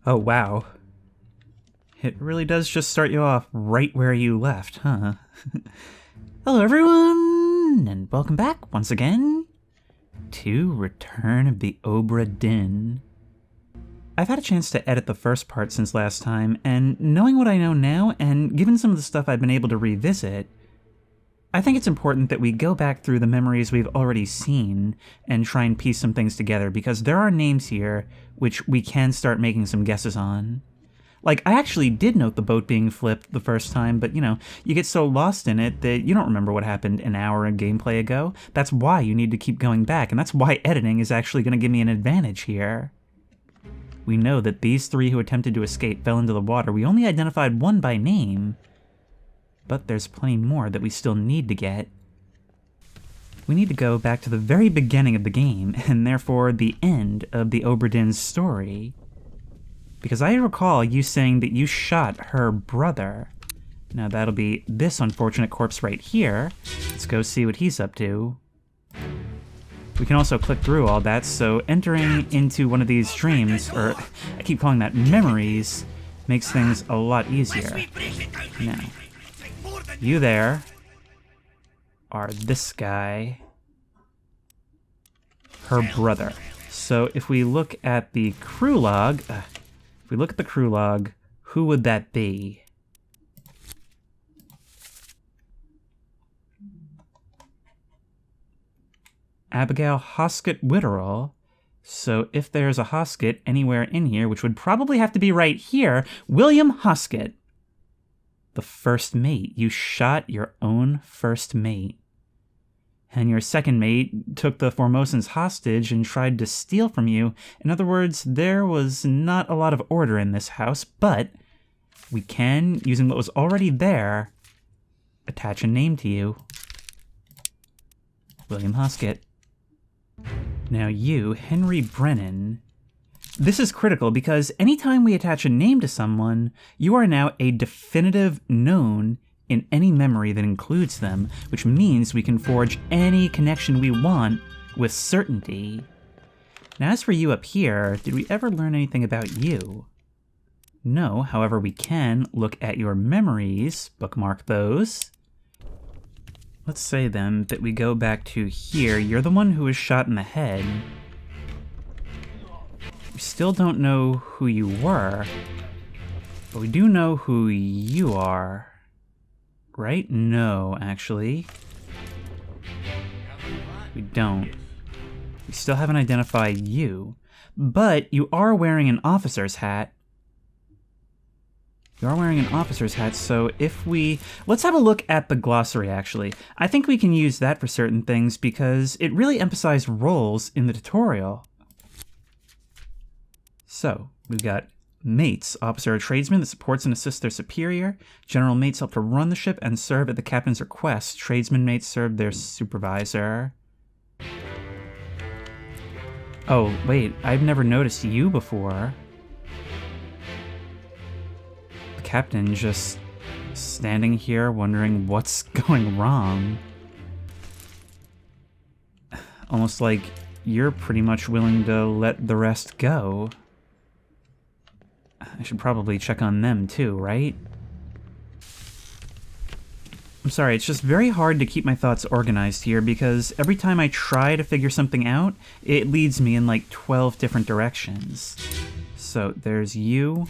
Oh, wow. It really does just start you off right where you left, huh? Hello, everyone, and welcome back once again to Return of the Obra Dinn. I've had a chance to edit the first part since last time, and knowing what I know now, and given some of the stuff I've been able to revisit, I think it's important that we go back through the memories we've already seen and try and piece some things together, because there are names here which we can start making some guesses on. Like, I actually did note the boat being flipped the first time, but, you get so lost in it that you don't remember what happened an hour of gameplay ago. That's why you need to keep going back, and that's why editing is actually going to give me an advantage here. We know that these three who attempted to escape fell into the water. We only identified one by name, but there's plenty more that we still need to get. We need to go back to the very beginning of the game, and therefore the end of the Obra Dinn's story. Because I recall you saying that you shot her brother. Now that'll be this unfortunate corpse right here. Let's go see what he's up to. We can also click through all that, so entering into one of these dreams, or I keep calling that memories, makes things a lot easier. Now, you there are this guy, her brother. So if we look at the crew log, who would that be? Abigail Hoskett Witterall. So if there's a Hoskett anywhere in here, which would probably have to be right here, William Hoskett. The first mate. You shot your own first mate. And your second mate took the Formosans hostage and tried to steal from you. In other words, there was not a lot of order in this house, but we can, using what was already there, attach a name to you. William Hoskett. Now you, Henry Brennan. This is critical because anytime we attach a name to someone, you are now a definitive known in any memory that includes them, which means we can forge any connection we want with certainty. Now, as for you up here, did we ever learn anything about you? No, however, we can look at your memories, bookmark those. Let's say then that we go back to here. You're the one who was shot in the head. We still don't know who you were, but we do know who you are. Right? No, actually. We don't. We still haven't identified you. But you are wearing an officer's hat. You are wearing an officer's hat, so if we... Let's have a look at the glossary, actually. I think we can use that for certain things because it really emphasized roles in the tutorial. So, we've got mates, officer or tradesman that supports and assists their superior. General mates help to run the ship and serve at the captain's request. Tradesman mates serve their supervisor. Oh, wait, I've never noticed you before. The captain just standing here wondering what's going wrong. Almost like you're pretty much willing to let the rest go. I should probably check on them too, right? I'm sorry, it's just very hard to keep my thoughts organized here because every time I try to figure something out, it leads me in like 12 different directions. So there's you.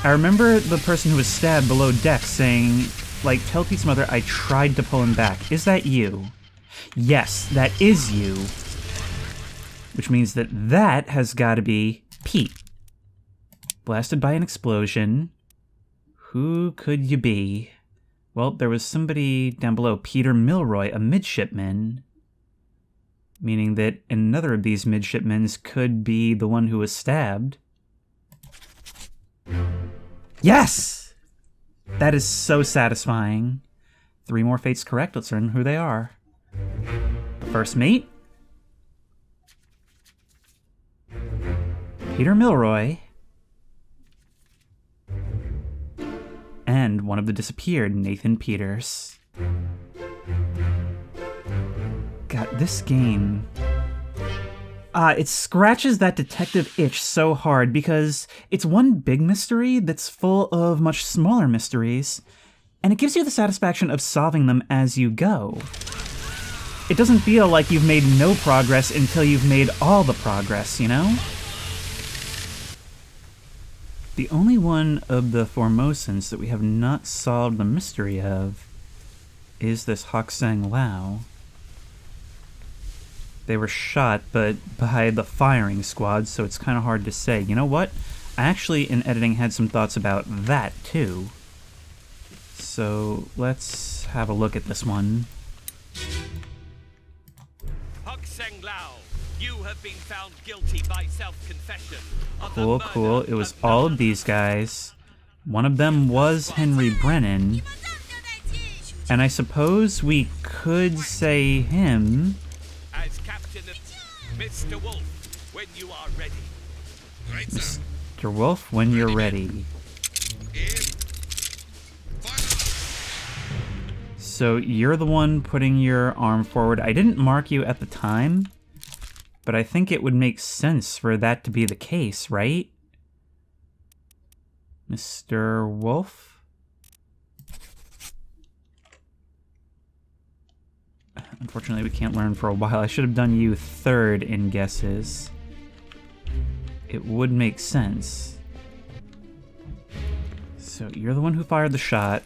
I remember the person who was stabbed below deck saying, like, tell Pete's mother I tried to pull him back. Is that you? Yes, that is you. Which means that that has got to be Pete. Blasted by an explosion. Who could you be? Well, there was somebody down below, Peter Milroy, a midshipman. Meaning that another of these midshipmen could be the one who was stabbed. Yes! That is so satisfying. 3 more fates correct, let's learn who they are. The first mate. Peter Milroy. And one of the disappeared, Nathan Peters. God, this game... It scratches that detective itch so hard because it's one big mystery that's full of much smaller mysteries, and it gives you the satisfaction of solving them as you go. It doesn't feel like you've made no progress until you've made all the progress, you know? The only one of the Formosans that we have not solved the mystery of is this Hoksang Lao. They were shot, but by the firing squad, so it's kind of hard to say. You know what? I actually, in editing, had some thoughts about that, too. So, let's have a look at this one. Hoksang Lao, you have been found guilty by self-confession. Cool, cool. It was all of these guys. One of them was Henry Brennan. And I suppose we could say him... As Captain of Mr. Wolf, when you are ready. Right, sir. Mr. Wolf, when you're ready. So you're the one putting your arm forward. I didn't mark you at the time, but I think it would make sense for that to be the case, right? Mr. Wolf? Unfortunately, we can't learn for a while. I should have done you third in guesses. It would make sense. So you're the one who fired the shot.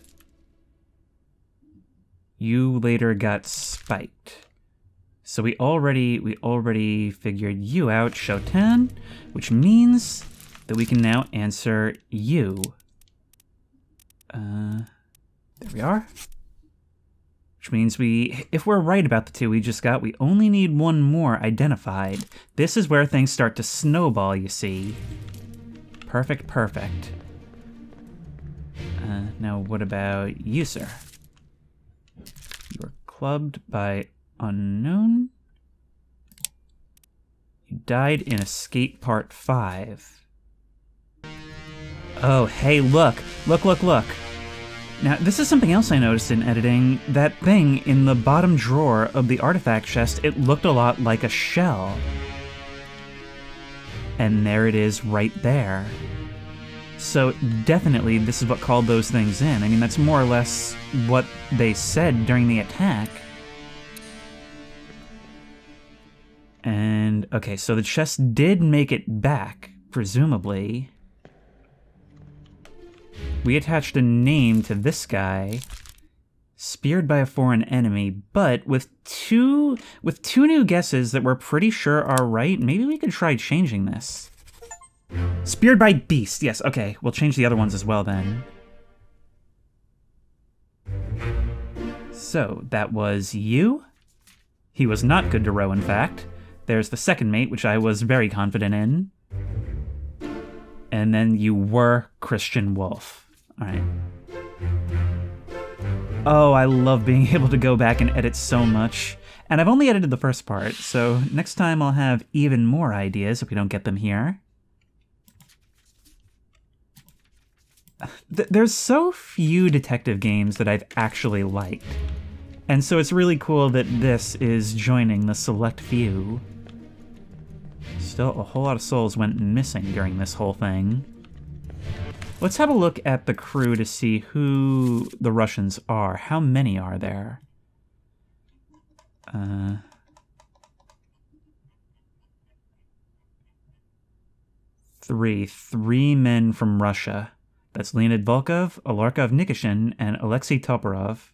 You later got spiked. So we already figured you out, Shoten, which means that we can now answer you. There we are. Which means if we're right about the two we just got, we only need one more identified. This is where things start to snowball, you see. Perfect, perfect. Now what about you, sir? You were clubbed by unknown. You died in Escape Part 5. Oh, hey, look. Look. Now, this is something else I noticed in editing. That thing in the bottom drawer of the artifact chest, it looked a lot like a shell. And there it is right there. So definitely this is what called those things in. I mean, that's more or less what they said during the attack. And, okay, so the chest did make it back, presumably. We attached a name to this guy, speared by a foreign enemy, but with two new guesses that we're pretty sure are right, maybe we could try changing this. Speared by beast, yes, okay, we'll change the other ones as well then. So, that was you. He was not good to row, in fact. There's the second mate, which I was very confident in. And then you were Christian Wolf. Alright. Oh, I love being able to go back and edit so much. And I've only edited the first part, so next time I'll have even more ideas if we don't get them here. There's so few detective games that I've actually liked. And so it's really cool that this is joining the select few. Still, a whole lot of souls went missing during this whole thing. Let's have a look at the crew to see who the Russians are. How many are there? Three men from Russia. That's Leonid Volkov, Alarkov Nikishin, and Alexei Toporov.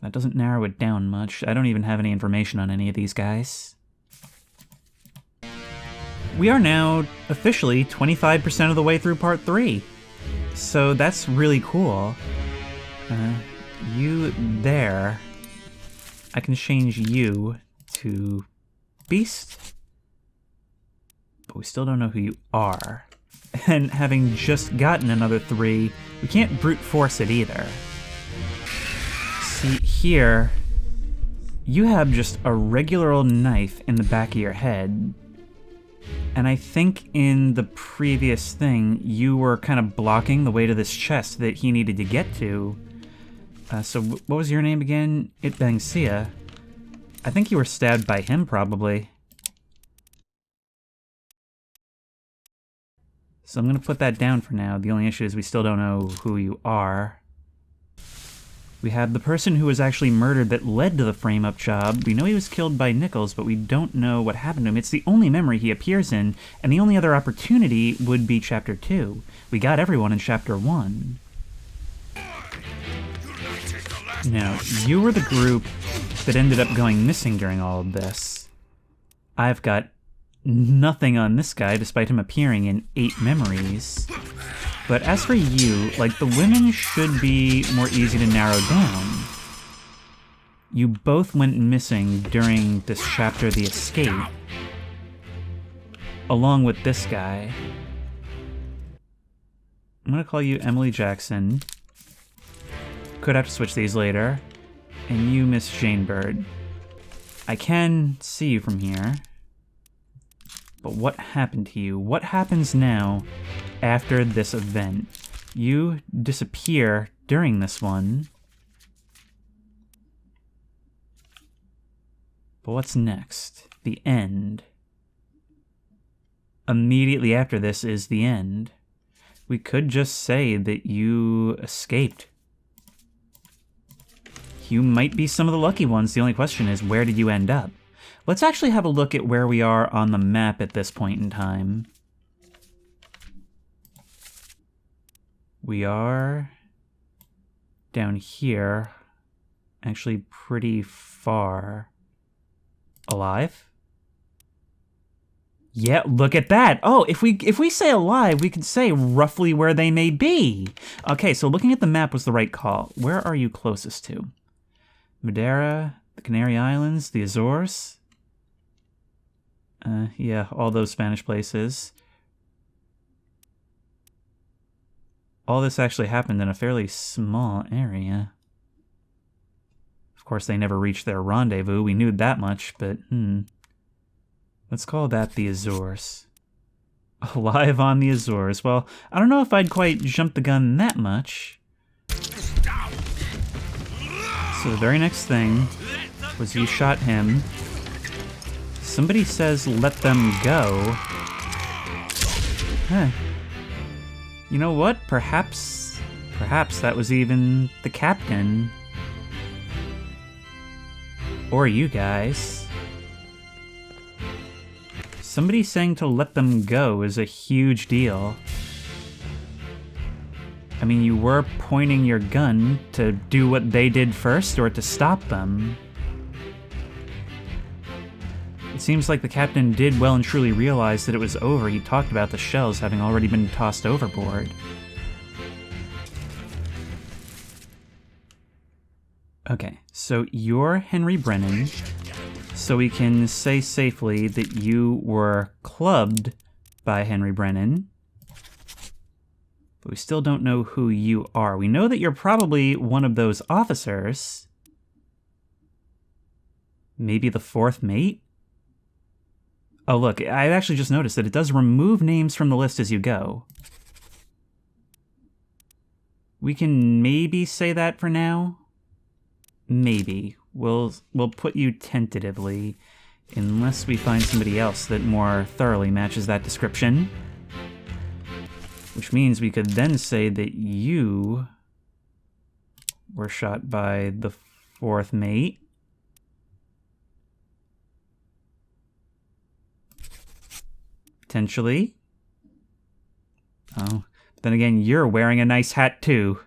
That doesn't narrow it down much. I don't even have any information on any of these guys. We are now officially 25% of the way through Part 3. So that's really cool. You there. I can change you to Beast. But we still don't know who you are. And having just gotten another 3, we can't brute force it either. See, here, you have just a regular old knife in the back of your head. And I think in the previous thing, you were kind of blocking the way to this chest that he needed to get to. So what was your name again? Itbangsia. I think you were stabbed by him, probably. So I'm going to put that down for now. The only issue is we still don't know who you are. We have the person who was actually murdered that led to the frame-up job. We know he was killed by Nichols, but we don't know what happened to him. It's the only memory he appears in, and the only other opportunity would be Chapter 2. We got everyone in Chapter 1. Now, you were the group that ended up going missing during all of this. I've got nothing on this guy, despite him appearing in 8 memories. But as for you, like, the women should be more easy to narrow down. You both went missing during this chapter, The Escape, along with this guy. I'm gonna call you Emily Jackson. Could have to switch these later. And you, Miss Jane Bird. I can see you from here. But what happened to you? What happens now after this event? You disappear during this one. But what's next? The end. Immediately after this is the end. We could just say that you escaped. You might be some of the lucky ones. The only question is, where did you end up? Let's actually have a look at where we are on the map at this point in time. We are down here, actually pretty far. Alive? Yeah, look at that. Oh, if we say alive, we can say roughly where they may be. Okay, so looking at the map was the right call. Where are you closest to? Madeira, the Canary Islands, the Azores? Yeah, all those Spanish places. All this actually happened in a fairly small area. Of course, they never reached their rendezvous. We knew that much, but, let's call that the Azores. Alive on the Azores. Well, I don't know if I'd quite jumped the gun that much. So the very next thing was you shot him. Somebody says, let them go. Huh. You know what? Perhaps that was even the captain. Or you guys. Somebody saying to let them go is a huge deal. I mean, you were pointing your gun to do what they did first or to stop them. It seems like the captain did well and truly realize that it was over. He talked about the shells having already been tossed overboard. Okay, so you're Henry Brennan, so we can say safely that you were clubbed by Henry Brennan, but we still don't know who you are. We know that you're probably one of those officers. Maybe the 4th mate? Oh, look, I actually just noticed that it does remove names from the list as you go. We can maybe say that for now. Maybe. We'll put you tentatively, unless we find somebody else that more thoroughly matches that description. Which means we could then say that you were shot by the 4th mate. Potentially. Oh, but then again, you're wearing a nice hat too.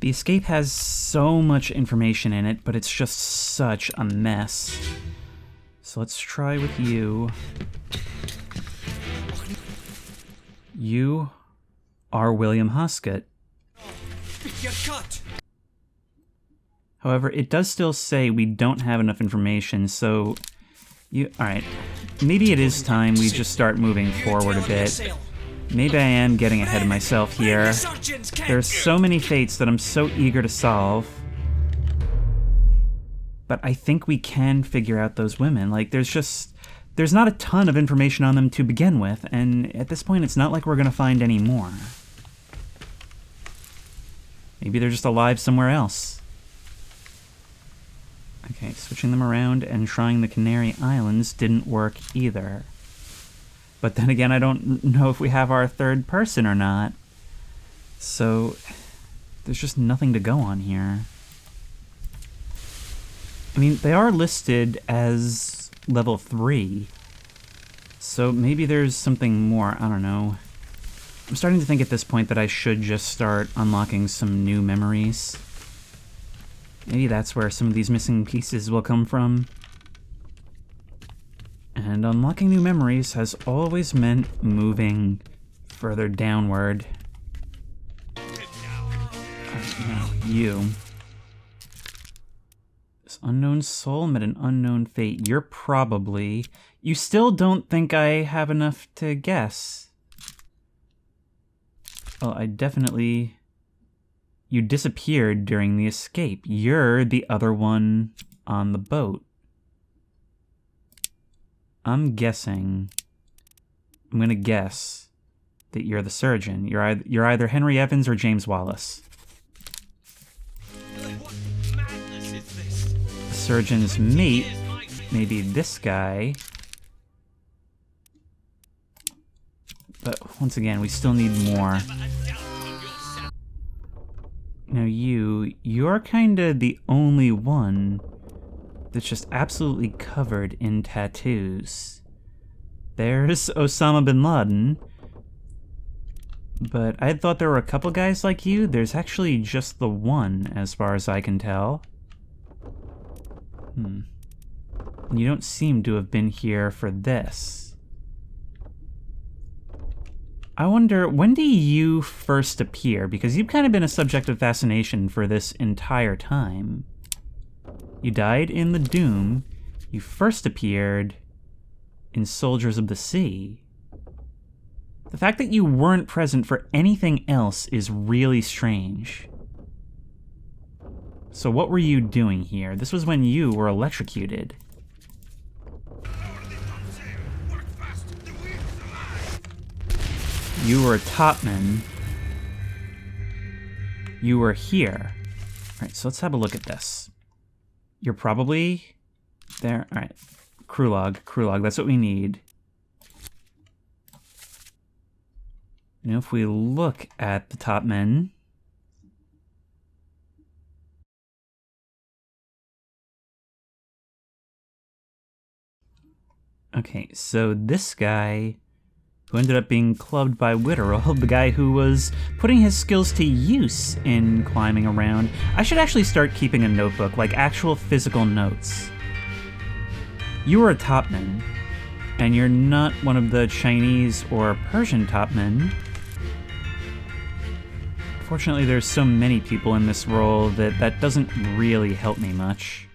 The escape has so much information in it, but it's just such a mess. So let's try with you. You are William Hoskett. You're cut. However, it does still say we don't have enough information, so alright. Maybe it is time we just start moving forward a bit. Maybe I am getting ahead of myself here. There's so many fates that I'm so eager to solve. But I think we can figure out those women. Like, there's not a ton of information on them to begin with, and at this point it's not like we're gonna find any more. Maybe they're just alive somewhere else. Okay, switching them around and trying the Canary Islands didn't work either. But then again, I don't know if we have our third person or not. So, there's just nothing to go on here. I mean, they are listed as level 3. So maybe there's something more, I don't know. I'm starting to think at this point that I should just start unlocking some new memories. Maybe that's where some of these missing pieces will come from. And unlocking new memories has always meant moving further downward. No, you. This unknown soul met an unknown fate. You're probably... You still don't think I have enough to guess. Well, I definitely... You disappeared during the escape. You're the other one on the boat. I'm guessing... I'm gonna guess that you're the surgeon. You're either Henry Evans or James Wallace. What madness is this? The surgeon's mate, maybe this guy. But once again, we still need more. Now you're kinda the only one that's just absolutely covered in tattoos. There's Osama bin Laden. But I had thought there were a couple guys like you. There's actually just the one, as far as I can tell. And you don't seem to have been here for this. I wonder, when do you first appear? Because you've kind of been a subject of fascination for this entire time. You died in the Doom. You first appeared in Soldiers of the Sea. The fact that you weren't present for anything else is really strange. So what were you doing here? This was when you were electrocuted. You were a topman. You were here. Alright, so let's have a look at this. You're probably there. Alright. Crew log, that's what we need. Now if we look at the topmen... Okay, so this guy... who ended up being clubbed by Witterell, the guy who was putting his skills to use in climbing around. I should actually start keeping a notebook, like actual physical notes. You were a topman, and you're not one of the Chinese or Persian topmen. Fortunately, there's so many people in this role that doesn't really help me much.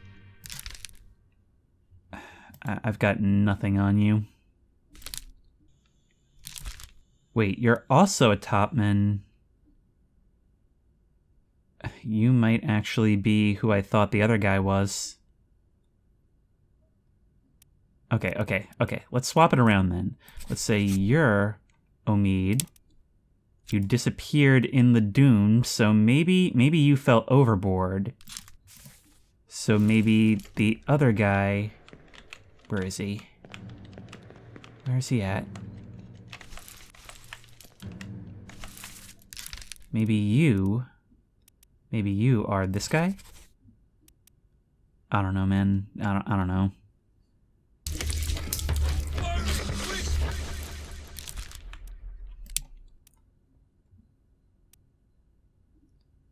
I've got nothing on you. Wait, you're also a topman. You might actually be who I thought the other guy was. Okay. Let's swap it around then. Let's say you're Omid. You disappeared in the Doom, so maybe you fell overboard. So maybe the other guy... Where is he? Where is he at? Maybe you are this guy? I don't know, man. I don't know.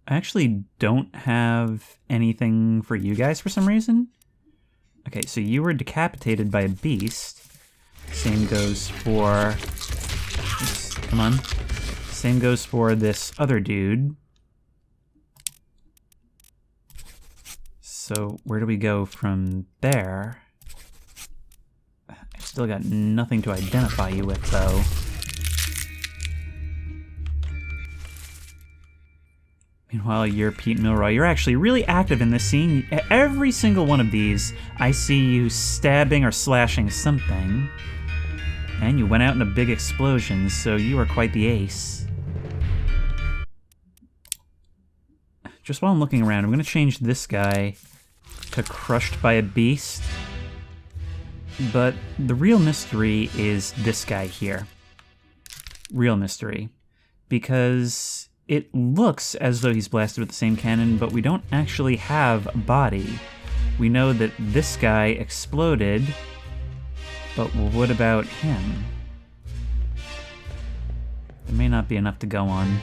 I actually don't have anything for you guys for some reason. Okay, so you were decapitated by a beast. Same goes for... Come on. Same goes for this other dude. So where do we go from there? I've still got nothing to identify you with, though. Meanwhile, you're Pete Milroy. You're actually really active in this scene. Every single one of these, I see you stabbing or slashing something. And you went out in a big explosion, so you are quite the ace. Just while I'm looking around, I'm going to change this guy to crushed by a beast. But the real mystery is this guy here. Real mystery. Because it looks as though he's blasted with the same cannon, but we don't actually have a body. We know that this guy exploded, but what about him? There may not be enough to go on.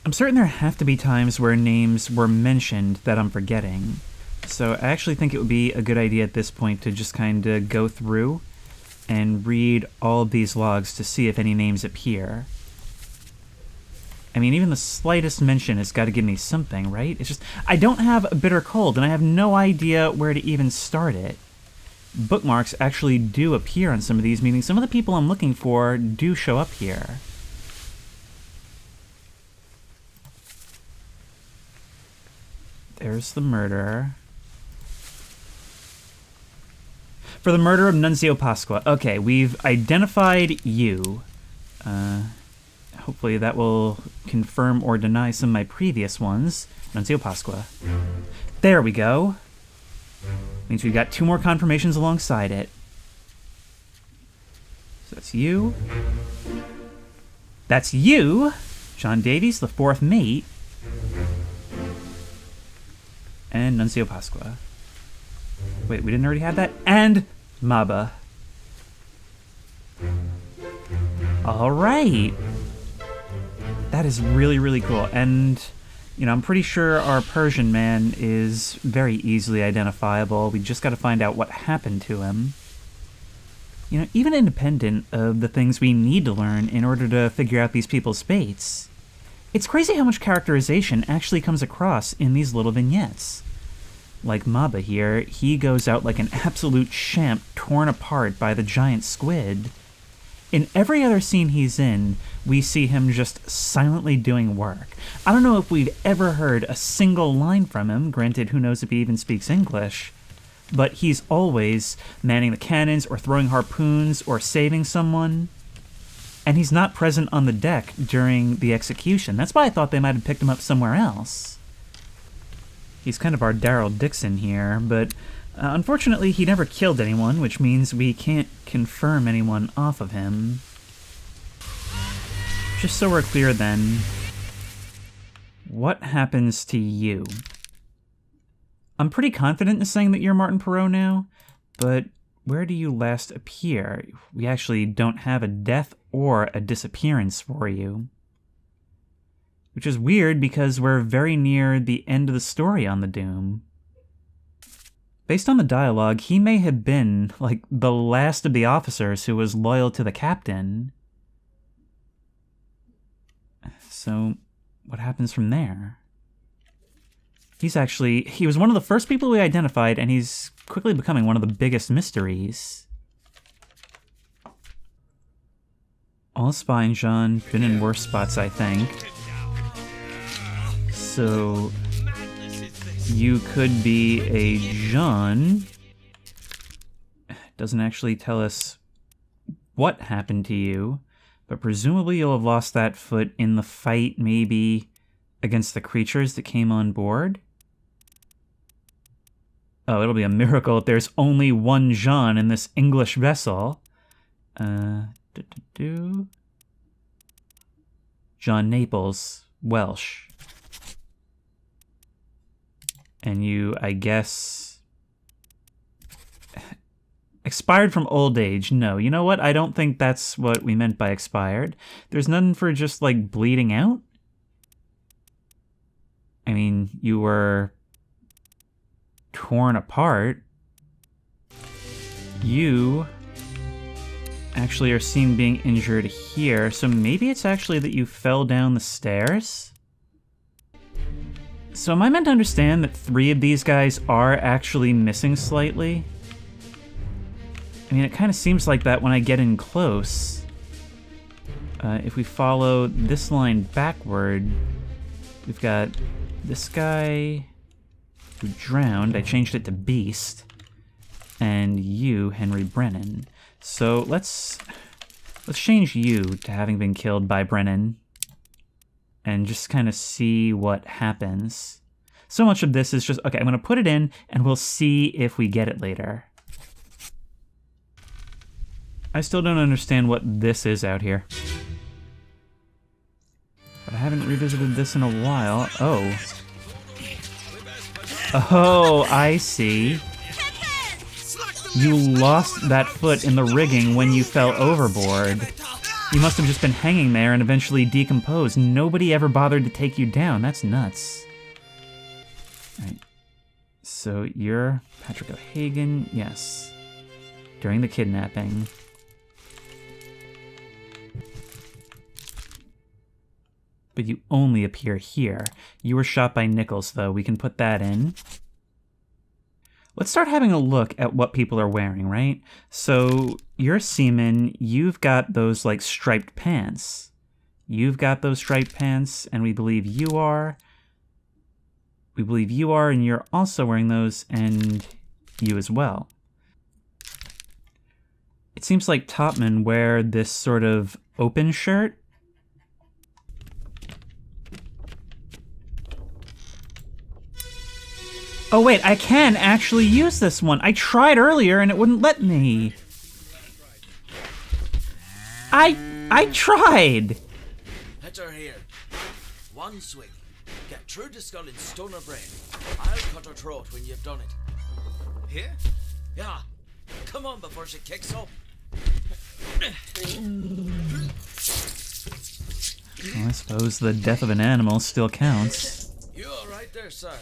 I'm certain there have to be times where names were mentioned that I'm forgetting. So I actually think it would be a good idea at this point to just kind of go through and read all of these logs to see if any names appear. I mean, even the slightest mention has got to give me something, right? It's just, I don't have a bitter cold, and I have no idea where to even start it. Bookmarks actually do appear on some of these, meaning some of the people I'm looking for do show up here. There's the murderer. For the murder of Nunzio Pasqua. Okay, we've identified you. Hopefully that will confirm or deny some of my previous ones. Nunzio Pasqua. There we go. Means we've got 2 more confirmations alongside it. So that's you. That's you! John Davies, the 4th mate. And Nunzio Pasqua. Wait, we didn't already have that? And Maba. Alright. That is really, really cool. And, you know, I'm pretty sure our Persian man is very easily identifiable. We just got to find out what happened to him. You know, even independent of the things we need to learn in order to figure out these people's fates, it's crazy how much characterization actually comes across in these little vignettes. Like Maba here, he goes out like an absolute champ torn apart by the giant squid. In every other scene he's in, we see him just silently doing work. I don't know if we've ever heard a single line from him, granted who knows if he even speaks English, but he's always manning the cannons or throwing harpoons or saving someone. And he's not present on the deck during the execution. That's why I thought they might have picked him up somewhere else. He's kind of our Daryl Dixon here, but unfortunately he never killed anyone, which means we can't confirm anyone off of him. Just so we're clear then, what happens to you? I'm pretty confident in saying that you're Martin Perot now, but where do you last appear? We actually don't have a death or a disappearance for you. Which is weird because we're very near the end of the story on the Doom. Based on the dialogue, he may have been, like, the last of the officers who was loyal to the captain. So, what happens from there? He was one of the first people we identified, and he's quickly becoming one of the biggest mysteries. All spine, John. Been in worse spots, I think. So, you could be a John. Doesn't actually tell us what happened to you, but presumably you'll have lost that foot in the fight, maybe against the creatures that came on board. Oh, it'll be a miracle if there's only one John in this English vessel. John Naples, Welsh. And you, I guess, expired from old age. No, you know what? I don't think that's what we meant by expired. There's none for just, like, bleeding out. I mean, you were torn apart. You actually are seen being injured here, so maybe it's actually that you fell down the stairs? So am I meant to understand that 3 of these guys are actually missing slightly? I mean, it kind of seems like that when I get in close. If we follow this line backward, we've got this guy who drowned. I changed it to Beast. And you, Henry Brennan. So let's change you to having been killed by Brennan. And just kind of see what happens. So much of this is just, okay, I'm going to put it in, and we'll see if we get it later. I still don't understand what this is out here. But I haven't revisited this in a while. Oh. Oh, I see. You lost that foot in the rigging when you fell overboard. You must have just been hanging there and eventually decomposed. Nobody ever bothered to take you down. That's nuts. Alright. So you're Patrick O'Hagan. Yes. During the kidnapping. But you only appear here. You were shot by Nichols, though. We can put that in. Let's start having a look at what people are wearing, right? So, you're Seaman. You've got those, like, striped pants. You've got those striped pants, and we believe you are. We believe you are, and you're also wearing those, and you as well. It seems like topmen wear this sort of open shirt. Oh wait, I can actually use this one. I tried earlier and it wouldn't let me. I tried. Hit her here. One swing. Get through the skull and stone her brain. I'll cut her throat when you've done it. Here? Yeah. Come on before she kicks up. Well, I suppose the death of an animal still counts. You all right there, sir?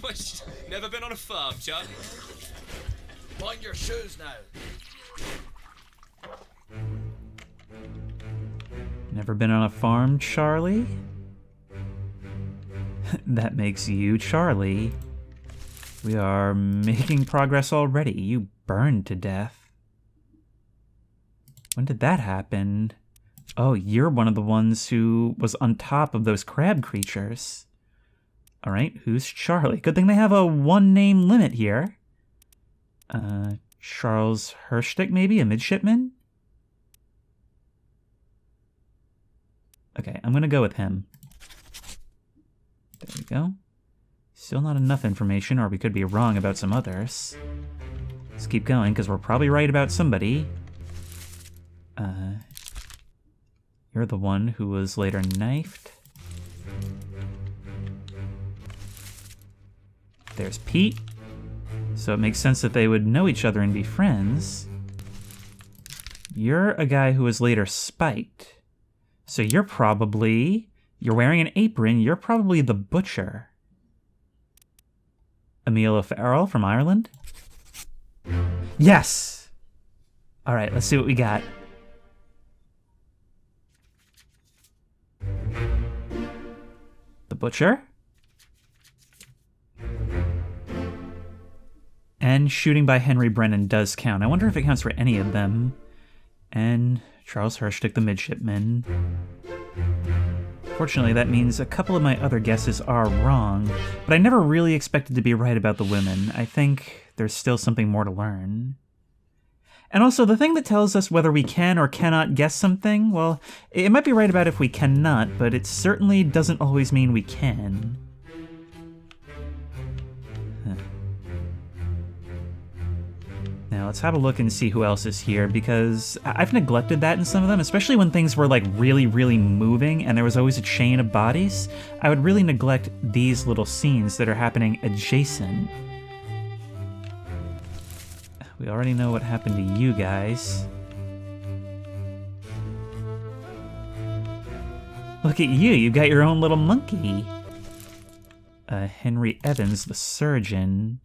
What? Never been on a farm, Charlie? Mind your shoes now. Never been on a farm, Charlie? That makes you Charlie. We are making progress already. You burned to death. When did that happen? Oh, you're one of the ones who was on top of those crab creatures. All right, who's Charlie? Good thing they have a one-name limit here. Charles Hershtick, maybe? A midshipman? Okay, I'm gonna go with him. There we go. Still not enough information, or we could be wrong about some others. Let's keep going, because we're probably right about somebody. You're the one who was later knifed. There's Pete. So it makes sense that they would know each other and be friends. You're a guy who was later spiked. So you're wearing an apron, you're probably the butcher. Emil O'Farrell from Ireland? Yes! Alright, let's see what we got. The butcher? And shooting by Henry Brennan does count. I wonder if it counts for any of them. And Charles Hershtick, the midshipman. Fortunately, that means a couple of my other guesses are wrong, but I never really expected to be right about the women. I think there's still something more to learn. And also, the thing that tells us whether we can or cannot guess something, well, it might be right about if we cannot, but it certainly doesn't always mean we can. Now, let's have a look and see who else is here, because I've neglected that in some of them, especially when things were, like, really, really moving and there was always a chain of bodies. I would really neglect these little scenes that are happening adjacent. We already know what happened to you guys. Look at you, you got your own little monkey. Henry Evans, the surgeon.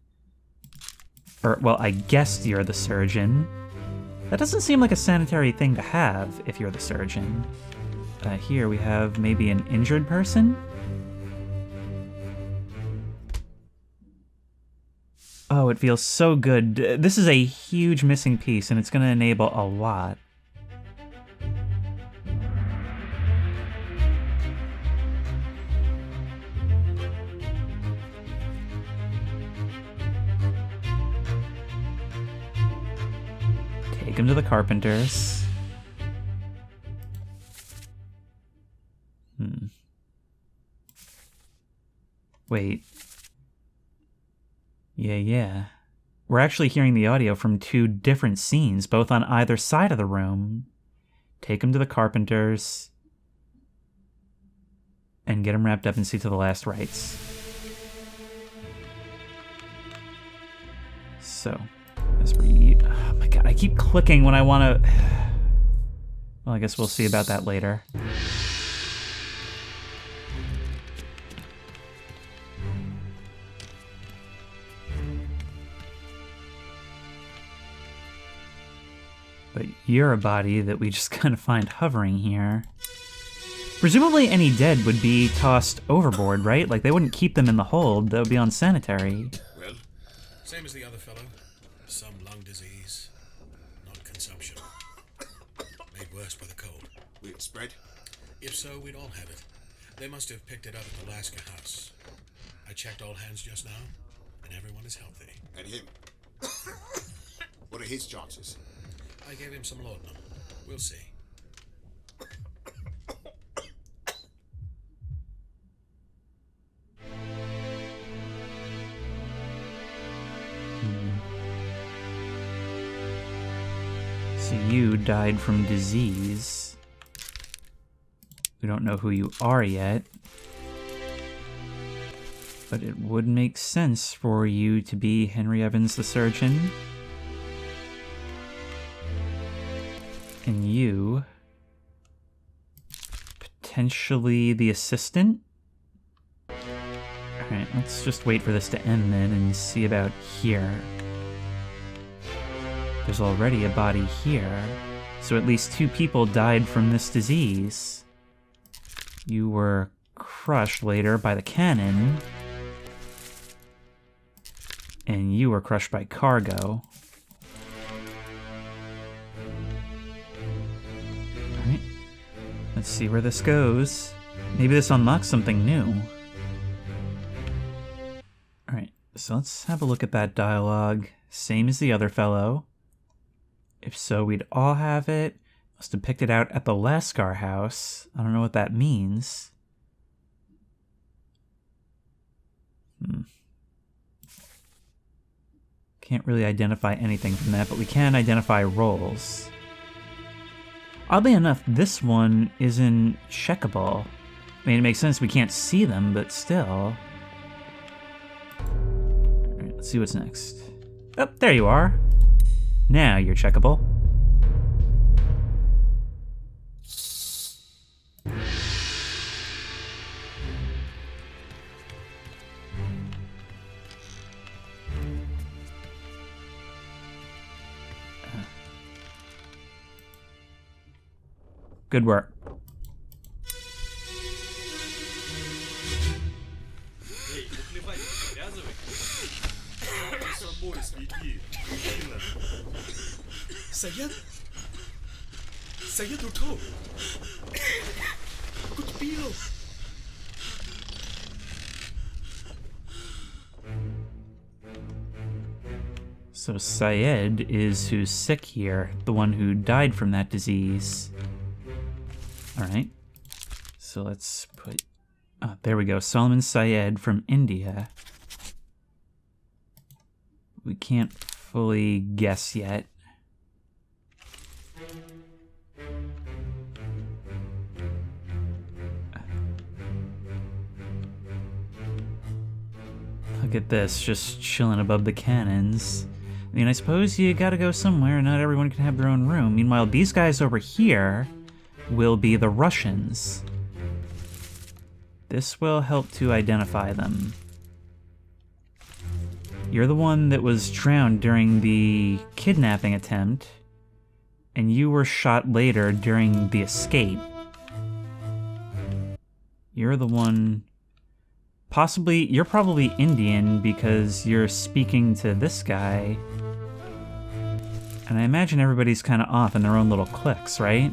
Or, well, I guess you're the surgeon. That doesn't seem like a sanitary thing to have if you're the surgeon. Here we have maybe an injured person? Oh, it feels so good. This is a huge missing piece, and it's going to enable a lot. Take him to the carpenters. Wait. Yeah. We're actually hearing the audio from 2 different scenes, both on either side of the room. Take him to the carpenters. And get him wrapped up and see to the last rites. So, as we... Oh my god, I keep clicking when I want to... Well, I guess we'll see about that later. But you're a body that we just kind of find hovering here. Presumably any dead would be tossed overboard, right? Like, they wouldn't keep them in the hold. That would be unsanitary. Well, same as the other fellow. Some lung disease, not consumption. Made worse by the cold. Will it spread? If so, we'd all have it. They must have picked it up at the Alaska house. I checked all hands just now, and everyone is healthy. And him? What are his chances? I gave him some laudanum. We'll see. So you died from disease. We don't know who you are yet. But it would make sense for you to be Henry Evans the surgeon. And you... potentially the assistant? Alright, let's just wait for this to end then and see about here. There's already a body here, so at least 2 people died from this disease. You were crushed later by the cannon, and you were crushed by cargo. Alright, let's see where this goes. Maybe this unlocks something new. Alright, so let's have a look at that dialogue. Same as the other fellow. If so, we'd all have it. Must have picked it out at the Lascar house. I don't know what that means. Can't really identify anything from that, but we can identify roles. Oddly enough, this one isn't checkable. I mean, it makes sense we can't see them, but still. Alright, let's see what's next. Oh, there you are. Now you're checkable. Good work. Saya tutup. Good deal. So Syed is who's sick here, the one who died from that disease. Alright. So let's put... Oh, there we go. Solomon Syed from India. We can't fully guess yet. Look at this, just chilling above the cannons. I mean, I suppose you gotta go somewhere, not everyone can have their own room. Meanwhile, these guys over here will be the Russians. This will help to identify them. You're the one that was drowned during the kidnapping attempt, and you were shot later during the escape. You're the one... Possibly, you're probably Indian because you're speaking to this guy. And I imagine everybody's kind of off in their own little cliques, right?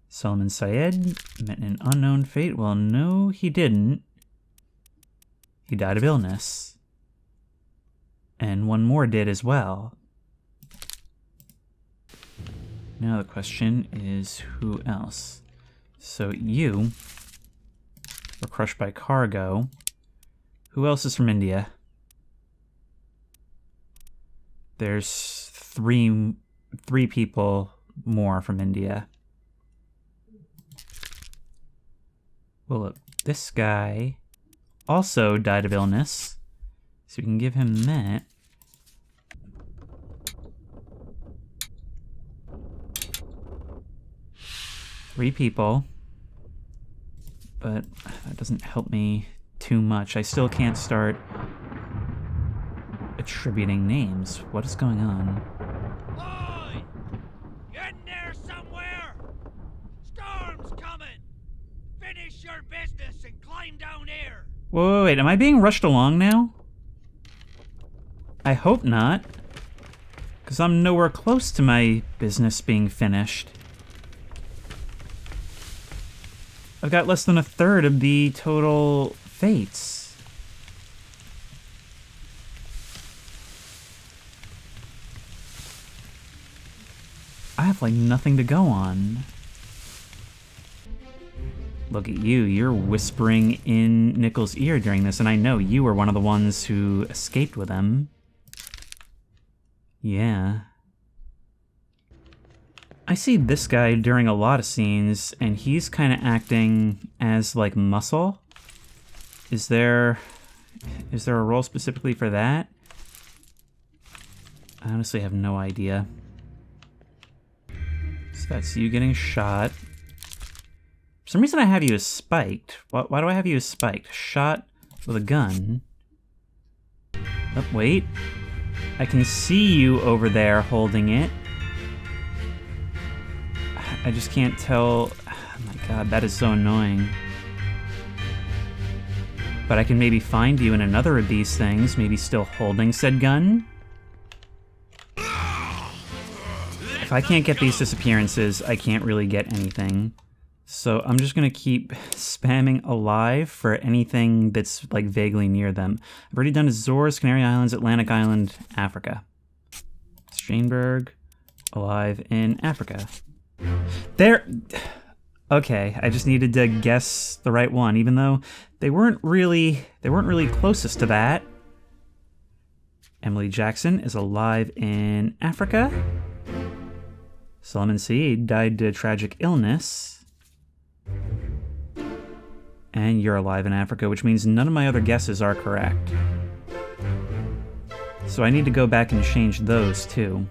Solomon Syed met an unknown fate. Well, no, he didn't. He died of illness. And one more did as well. Now the question is, who else? So you were crushed by cargo. Who else is from India? There's three people more from India. Well, look, this guy also died of illness, so we can give him that. Three people, but that doesn't help me too much. I still can't start attributing names. What is going on? Oi! In there somewhere! Storm's coming! Finish your business and climb down here! Wait, am I being rushed along now? I hope not, because I'm nowhere close to my business being finished. I've got less than a third of the total fates. I have like nothing to go on. Look at you, you're whispering in Nickel's ear during this, and I know you were one of the ones who escaped with him. Yeah. I see this guy during a lot of scenes, and he's kind of acting as, like, muscle. Is there a role specifically for that? I honestly have no idea. So that's you getting shot. For some reason I have you as spiked. Why do I have you as spiked? Shot with a gun. Oh, wait. I can see you over there holding it. I just can't tell. Oh my god, that is so annoying. But I can maybe find you in another of these things, maybe still holding said gun. If I can't get these disappearances, I can't really get anything. So I'm just gonna keep spamming alive for anything that's like vaguely near them. I've already done Azores, Canary Islands, Atlantic Island, Africa. Steinberg, alive in Africa. There. Okay, I just needed to guess the right one, even though they weren't really closest to that. Emily Jackson is alive in Africa. Solomon Saeed died to tragic illness. And you're alive in Africa, which means none of my other guesses are correct. So I need to go back and change those too.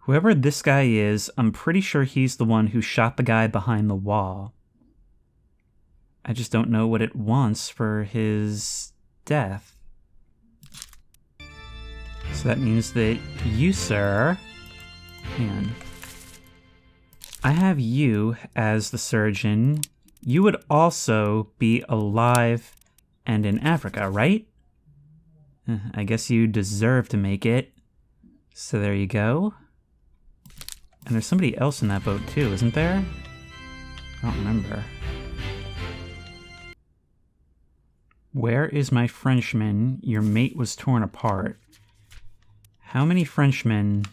Whoever this guy is, I'm pretty sure he's the one who shot the guy behind the wall. I just don't know what it wants for his death. So that means that you, sir... Hang on. I have you as the surgeon. You would also be alive and in Africa, right? I guess you deserve to make it. So there you go. And there's somebody else in that boat too, isn't there? I don't remember. Where is my Frenchman? Your mate was torn apart. How many Frenchmen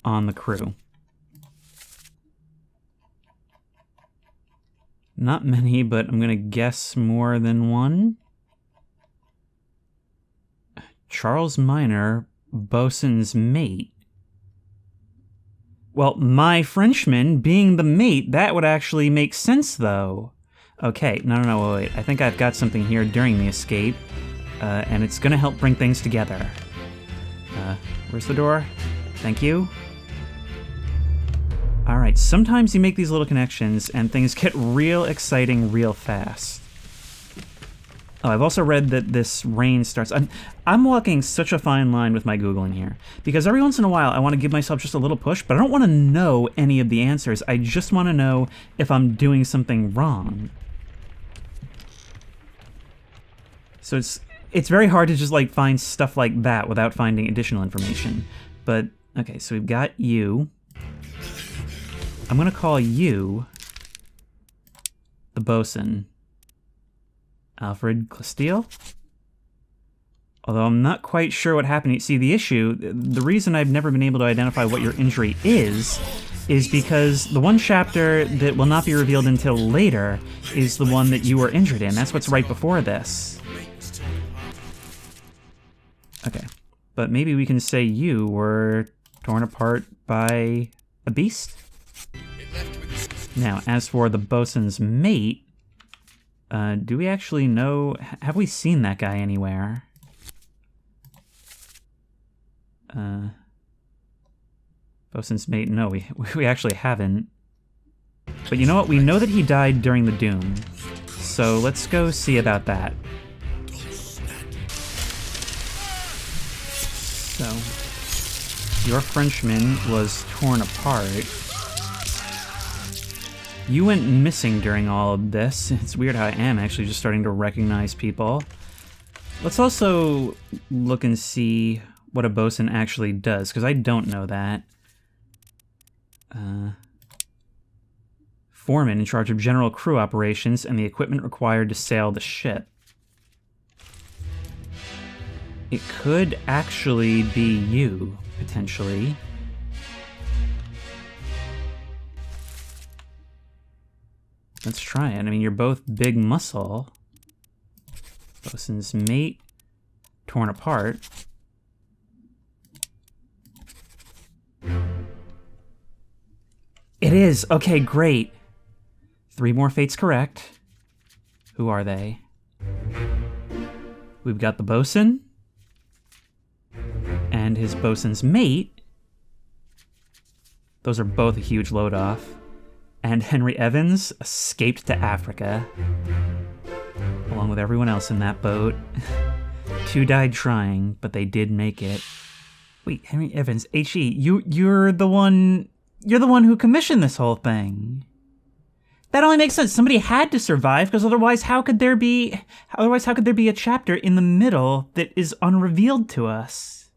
on the crew? Not many, but I'm gonna guess more than one. Charles Minor, bosun's mate. Well, my Frenchman being the mate, that would actually make sense, though. Okay, no, wait. I think I've got something here during the escape, and it's gonna help bring things together. Where's the door? Thank you. Alright, sometimes you make these little connections, and things get real exciting real fast. Oh, I've also read that this rain starts... I'm walking such a fine line with my Googling here. Because every once in a while, I want to give myself just a little push, but I don't want to know any of the answers. I just want to know if I'm doing something wrong. So it's very hard to just, like, find stuff like that without finding additional information. But, okay, so we've got you. I'm going to call you the bosun. Alfred Castile. Although I'm not quite sure what happened. See, the issue, the reason I've never been able to identify what your injury is is because the one chapter that will not be revealed until later is the one that you were injured in. That's what's right before this. Okay, but maybe we can say you were torn apart by a beast? Now, as for the bosun's mate, do we actually know... Have we seen that guy anywhere? Bosun's mate, no, we actually haven't. But you know what? We know that he died during the Doom. So let's go see about that. So, your Frenchman was torn apart. You went missing during all of this. It's weird how I am actually just starting to recognize people. Let's also look and see what a bosun actually does, because I don't know that. Foreman in charge of general crew operations and the equipment required to sail the ship. It could actually be you, potentially. Let's try it. I mean, you're both big muscle. Bosun's mate, torn apart. It is! Okay, great. 3 more fates correct. Who are they? We've got the bosun. And his bosun's mate. Those are both a huge load off. And Henry Evans escaped to Africa. Along with everyone else in that boat. 2 died trying, but they did make it. Wait, Henry Evans, H.E., you're the one who commissioned this whole thing. That only makes sense. Somebody had to survive, because otherwise how could there be a chapter in the middle that is unrevealed to us?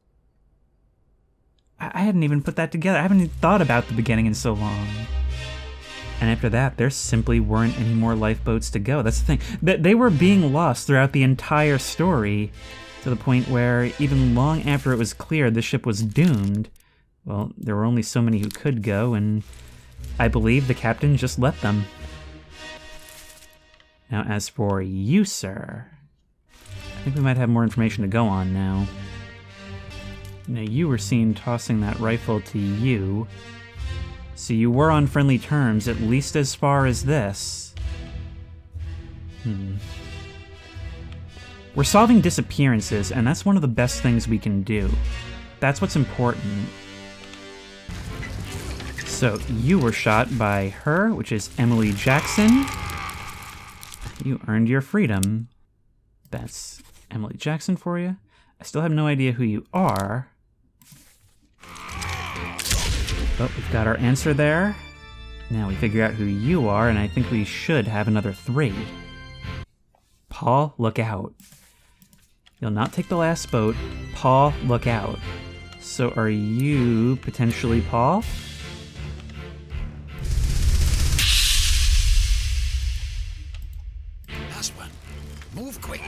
I hadn't even put that together. I haven't even thought about the beginning in so long. And after that, there simply weren't any more lifeboats to go. That's the thing. They were being lost throughout the entire story, to the point where even long after it was clear the ship was doomed, well, there were only so many who could go, and I believe the captain just let them. Now, as for you, sir, I think we might have more information to go on now. Now, you were seen tossing that rifle to you, so you were on friendly terms, at least as far as this. We're solving disappearances, and that's one of the best things we can do. That's what's important. So, you were shot by her, which is Emily Jackson. You earned your freedom. That's Emily Jackson for you. I still have no idea who you are. But we've got our answer there. Now we figure out who you are, and I think we should have another 3. Paul, look out. You'll not take the last boat. Paul, look out. So are you potentially Paul? Last one. Move quick.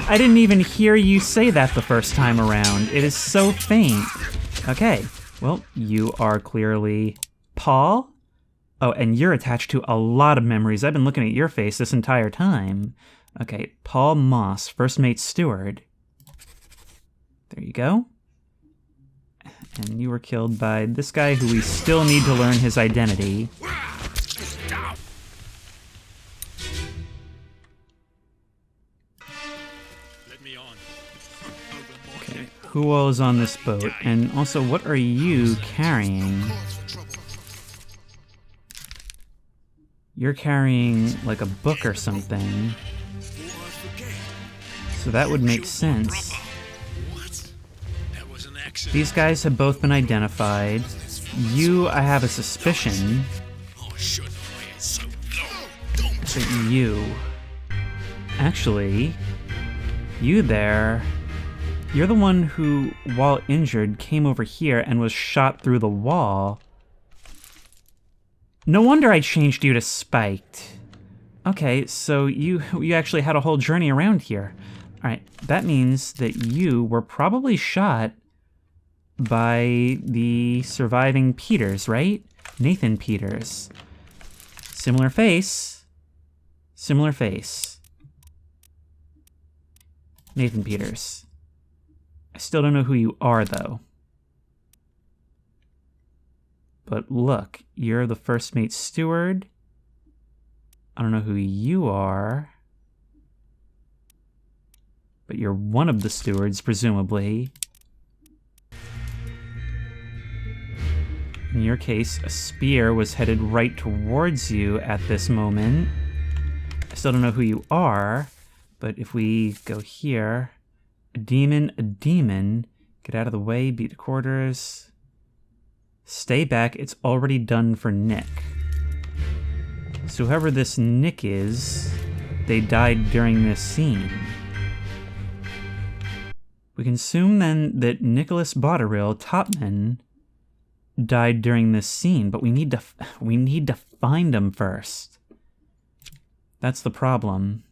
I didn't even hear you say that the first time around. It is so faint. Okay, well, you are clearly Paul. Oh, and you're attached to a lot of memories. I've been looking at your face this entire time. Okay, Paul Moss, first mate steward. There you go. And you were killed by this guy who we still need to learn his identity. Okay, who all is on this boat? And also, what are you carrying? You're carrying, like, a book or something. So that would make sense. These guys have both been identified. You, I have a suspicion. But you... Actually, you there... You're the one who, while injured, came over here and was shot through the wall. No wonder I changed you to Spiked. Okay, so you actually had a whole journey around here. Alright, that means that you were probably shot by the surviving Peters, right? Nathan Peters. Similar face. Similar face. Nathan Peters. I still don't know who you are, though. But look, you're the first mate steward. I don't know who you are. But you're one of the stewards, presumably. In your case, a spear was headed right towards you at this moment. I still don't know who you are, but if we go here, a demon, get out of the way, beat the quarters. Stay back, it's already done for Nick. So whoever this Nick is, they died during this scene. We can assume then that Nicholas Botterill, Topman, died during this scene, but we need to find him first. That's the problem.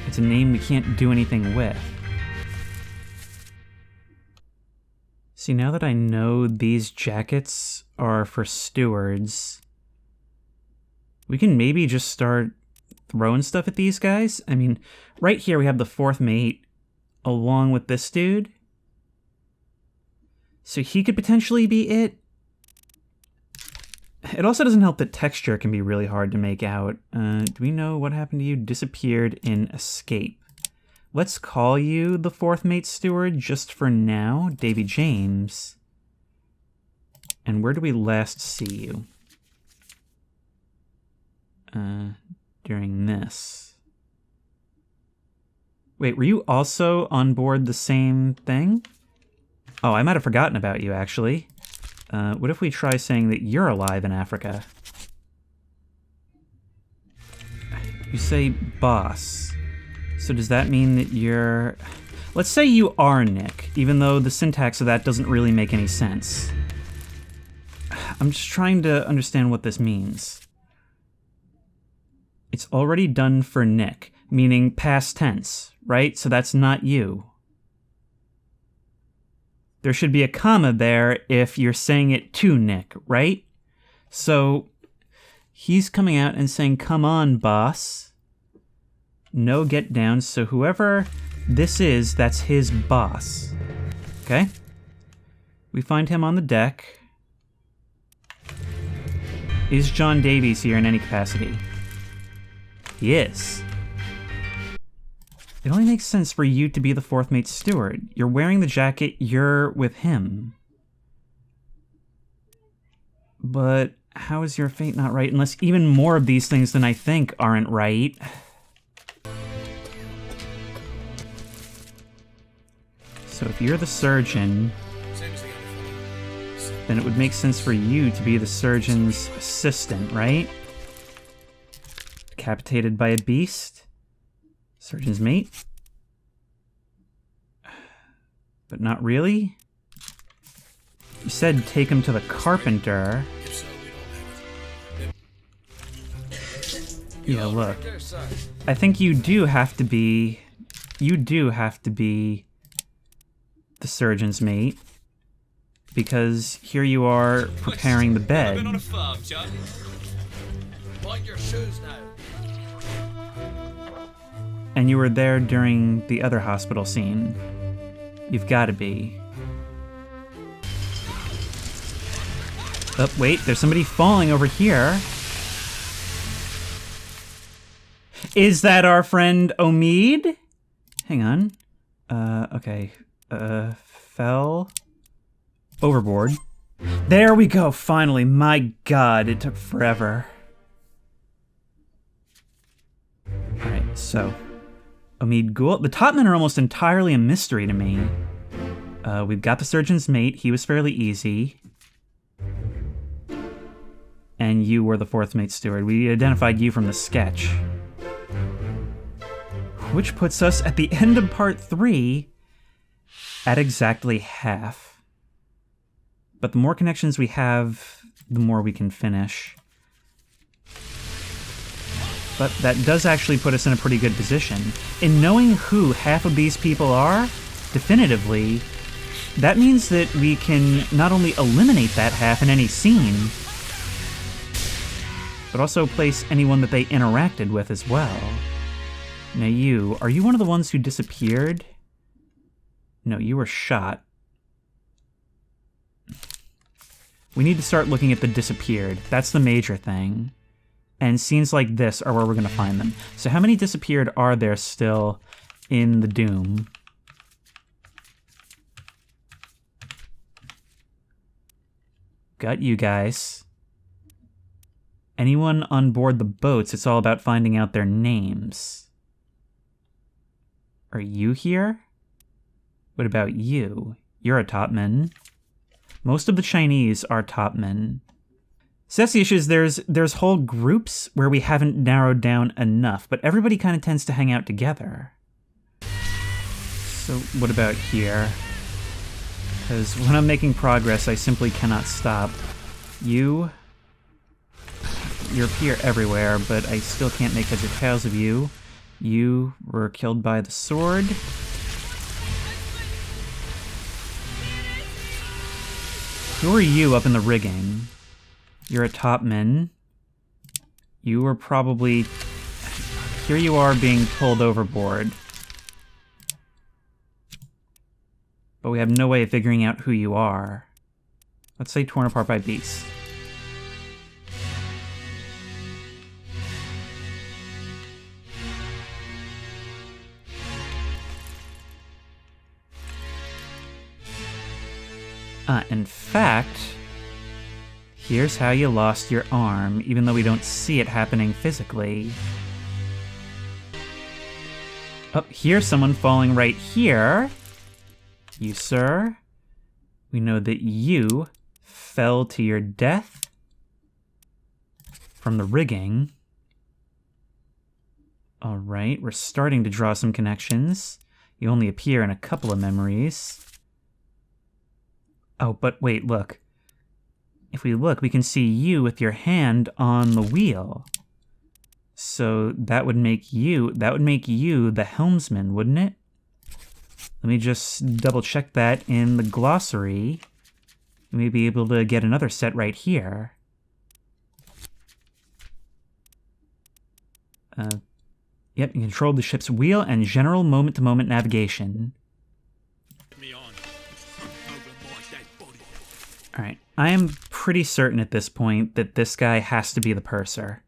It's a name we can't do anything with. See, now that I know these jackets are for stewards, we can maybe just start throwing stuff at these guys. I mean, right here we have the fourth mate along with this dude. So he could potentially be it. It also doesn't help that texture can be really hard to make out. Do we know what happened to you? Disappeared in escape. Let's call you the fourth mate steward just for now, Davy James. And where do we last see you? During this. Wait, were you also on board the same thing? Oh, I might have forgotten about you, actually. What if we try saying that you're alive in Africa? You say boss. So does that mean that you're... Let's say you are Nick, even though the syntax of that doesn't really make any sense. I'm just trying to understand what this means. It's already done for Nick, meaning past tense, right? So that's not you. There should be a comma there if you're saying it to Nick, right? So he's coming out and saying, come on, boss. No get down. So whoever this is, that's his boss. Okay? We find him on the deck. Is John Davies here in any capacity? He is. It only makes sense for you to be the fourth mate steward. You're wearing the jacket, you're with him. But how is your fate not right unless even more of these things than I think aren't right? So if you're the surgeon, then it would make sense for you to be the surgeon's assistant, right? Decapitated by a beast? Surgeon's mate? But not really? You said take him to the carpenter. Yeah, look. I think you do have to be the surgeon's mate. Because here you are preparing the bed. Been on a farm, John. Mind your shoes now. And you were there during the other hospital scene. You've got to be. Oh, wait, there's somebody falling over here. Is that our friend Omid? Hang on. Okay. Fell overboard. There we go, finally. My God, it took forever. Alright, so... Omid Ghoul. The Topmen are almost entirely a mystery to me. We've got the surgeon's mate. He was fairly easy. And you were the fourth mate steward. We identified you from the sketch. Which puts us at the end of part 3 at exactly half. But the more connections we have, the more we can finish. But that does actually put us in a pretty good position. In knowing who half of these people are, definitively, that means that we can not only eliminate that half in any scene, but also place anyone that they interacted with as well. Now are you one of the ones who disappeared? No, you were shot. We need to start looking at the disappeared. That's the major thing. And scenes like this are where we're going to find them. So how many disappeared are there still in the Doom? Got you guys. Anyone on board the boats, it's all about finding out their names. Are you here? What about you? You're a topman. Most of the Chinese are topmen. So that's the issue, is there's whole groups where we haven't narrowed down enough, but everybody kind of tends to hang out together. So what about here? Because when I'm making progress, I simply cannot stop. You appear everywhere, but I still can't make heads or tails of you. You were killed by the sword. Who are you up in the rigging? You're a topman. You were probably... Here you are being pulled overboard. But we have no way of figuring out who you are. Let's say torn apart by beasts. In fact, here's how you lost your arm, even though we don't see it happening physically. Oh, here's someone falling right here. You, sir. We know that you fell to your death from the rigging. All right, we're starting to draw some connections. You only appear in a couple of memories. Oh, but wait, look. If we look, we can see you with your hand on the wheel. So that would make you the helmsman, wouldn't it? Let me just double check that in the glossary. We may be able to get another set right here. Yep, you controlled the ship's wheel and general moment-to-moment navigation. Alright, I am pretty certain at this point that this guy has to be the purser.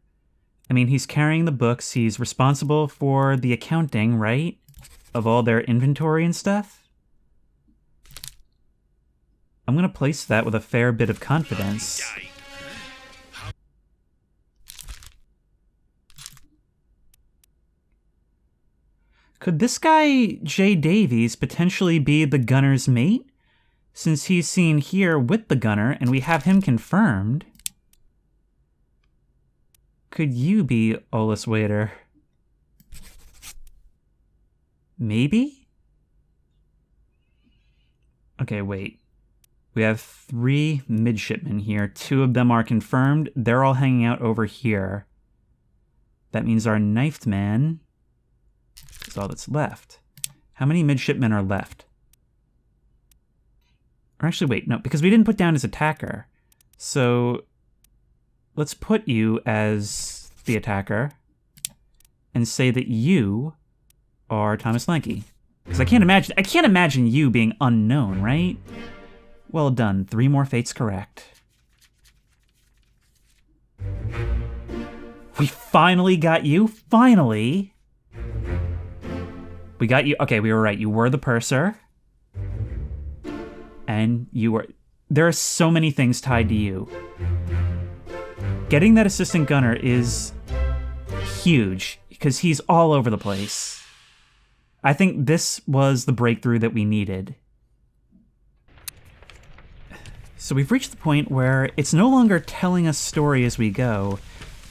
I mean, he's carrying the books, he's responsible for the accounting, right? Of all their inventory and stuff. I'm gonna place that with a fair bit of confidence. Could this guy, Jay Davies, potentially be the gunner's mate? Since he's seen here with the gunner, and we have him confirmed. Could you be Ollis Wader? Maybe? Okay, wait. We have 3 midshipmen here. 2 of them are confirmed. They're all hanging out over here. That means our knifed man is all that's left. How many midshipmen are left? Or actually, wait, no, because we didn't put down his attacker. So let's put you as the attacker and say that you are Thomas Lanky. Because I can't imagine you being unknown, right? Well done. 3 more fates correct. We finally got you. Finally. We got you. Okay, we were right. You were the purser. And you were... There are so many things tied to you. Getting that assistant gunner is huge, because he's all over the place. I think this was the breakthrough that we needed. So we've reached the point where it's no longer telling us story as we go,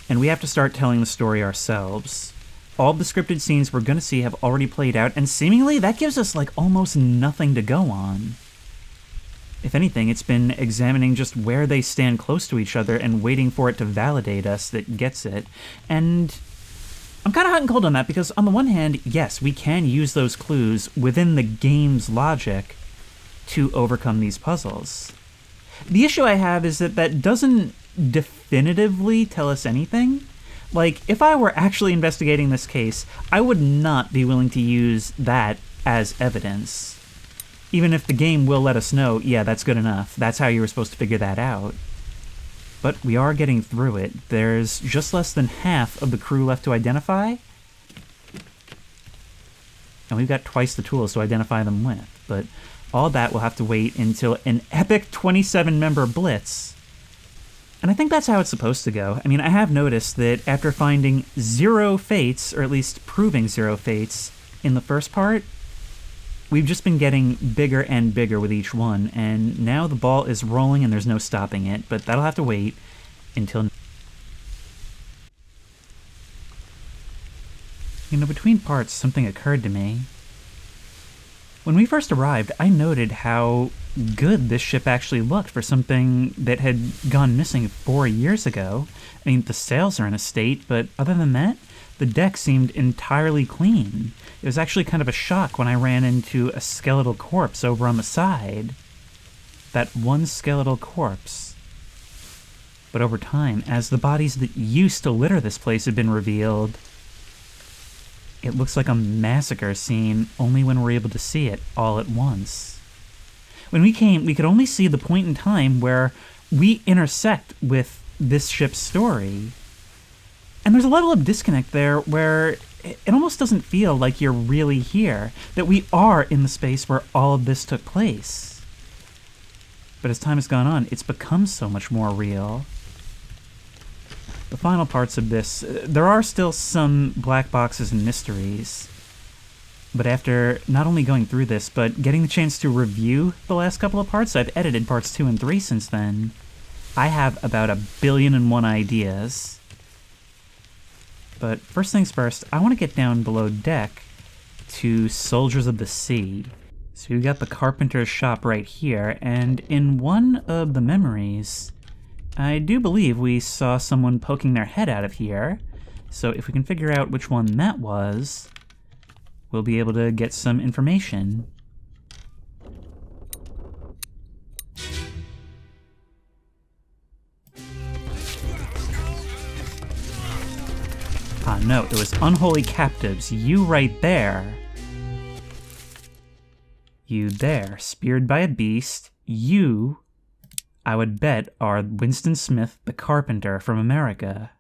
and we have to start telling the story ourselves. All the scripted scenes we're going to see have already played out, and seemingly that gives us like almost nothing to go on. If anything, it's been examining just where they stand close to each other and waiting for it to validate us that gets it. And I'm kind of hot and cold on that because on the one hand, yes, we can use those clues within the game's logic to overcome these puzzles. The issue I have is that that doesn't definitively tell us anything. Like, if I were actually investigating this case, I would not be willing to use that as evidence. Even if the game will let us know, yeah, that's good enough. That's how you were supposed to figure that out. But we are getting through it. There's just less than half of the crew left to identify. And we've got twice the tools to identify them with. But all that will have to wait until an epic 27-member blitz. And I think that's how it's supposed to go. I mean, I have noticed that after finding 0 fates, or at least proving 0 fates, in the first part, we've just been getting bigger and bigger with each one, and now the ball is rolling and there's no stopping it, but that'll have to wait until... You know, between parts, something occurred to me. When we first arrived, I noted how good this ship actually looked for something that had gone missing 4 years ago. I mean, the sails are in a state, but other than that, the deck seemed entirely clean. It was actually kind of a shock when I ran into a skeletal corpse over on the side. That one skeletal corpse. But over time, as the bodies that used to litter this place have been revealed, it looks like a massacre scene only when we're able to see it all at once. When we came, we could only see the point in time where we intersect with this ship's story. And there's a level of disconnect there where it almost doesn't feel like you're really here, that we are in the space where all of this took place. But as time has gone on, it's become so much more real. The final parts of this, there are still some black boxes and mysteries. But after not only going through this, but getting the chance to review the last couple of parts, I've edited parts 2 and 3 since then, I have about 1,000,000,001 ideas. But first things first, I want to get down below deck to Soldiers of the Sea. So we've got the carpenter's shop right here, and in one of the memories, I do believe we saw someone poking their head out of here. So if we can figure out which one that was, we'll be able to get some information. Ah, no, it was unholy captives. You right there. You there, speared by a beast. You, I would bet, are Winston Smith, the carpenter from America.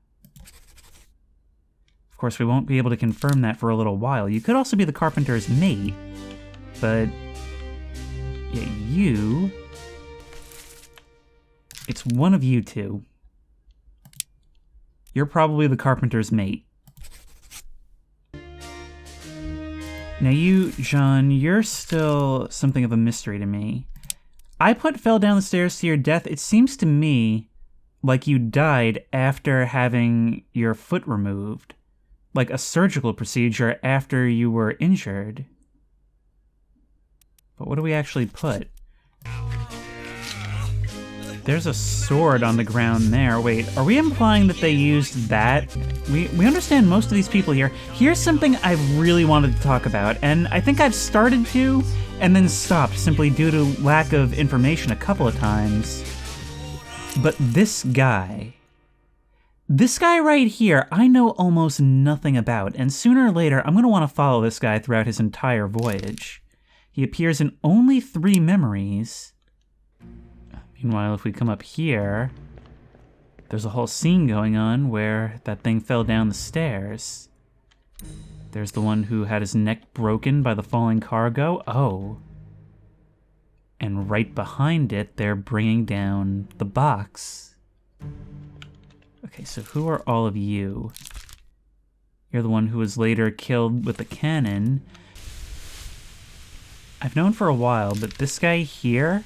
Of course, we won't be able to confirm that for a little while. You could also be the carpenter's mate, but... yeah, you... it's one of you two. You're probably the carpenter's mate. Now you, John, you're still something of a mystery to me. I fell down the stairs to your death. It seems to me like you died after having your foot removed. Like a surgical procedure after you were injured. But what do we actually put? There's a sword on the ground there. Wait, are we implying that they used that? We understand most of these people here. Here's something I've really wanted to talk about, and I think I've started to, and then stopped simply due to lack of information a couple of times. But this guy right here, I know almost nothing about, and sooner or later, I'm going to want to follow this guy throughout his entire voyage. He appears in only 3 memories. Meanwhile, if we come up here, there's a whole scene going on where that thing fell down the stairs. There's the one who had his neck broken by the falling cargo. Oh. And right behind it, they're bringing down the box. Okay, so who are all of you? You're the one who was later killed with a cannon. I've known for a while, but this guy here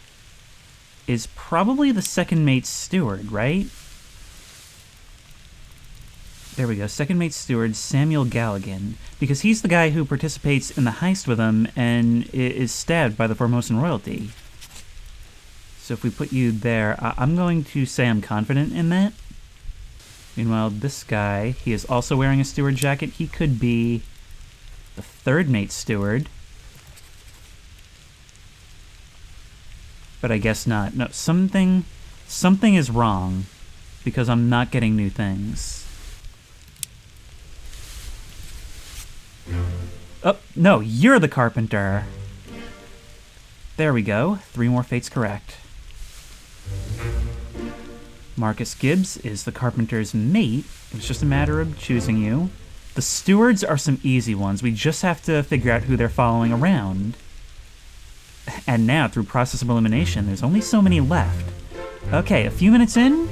is probably the second mate's steward, right? There we go, second mate's steward, Samuel Galligan, because he's the guy who participates in the heist with him and is stabbed by the Formosan royalty. So if we put you there, I'm going to say I'm confident in that. Meanwhile, this guy, he is also wearing a steward jacket. He could be the third mate steward. But I guess not. No, something is wrong because I'm not getting new things. Oh, no, you're the carpenter. There we go. 3 more fates correct. Marcus Gibbs is the carpenter's mate. It was just a matter of choosing you. The stewards are some easy ones. We just have to figure out who they're following around. And now, through process of elimination, there's only so many left. Okay, a few minutes in,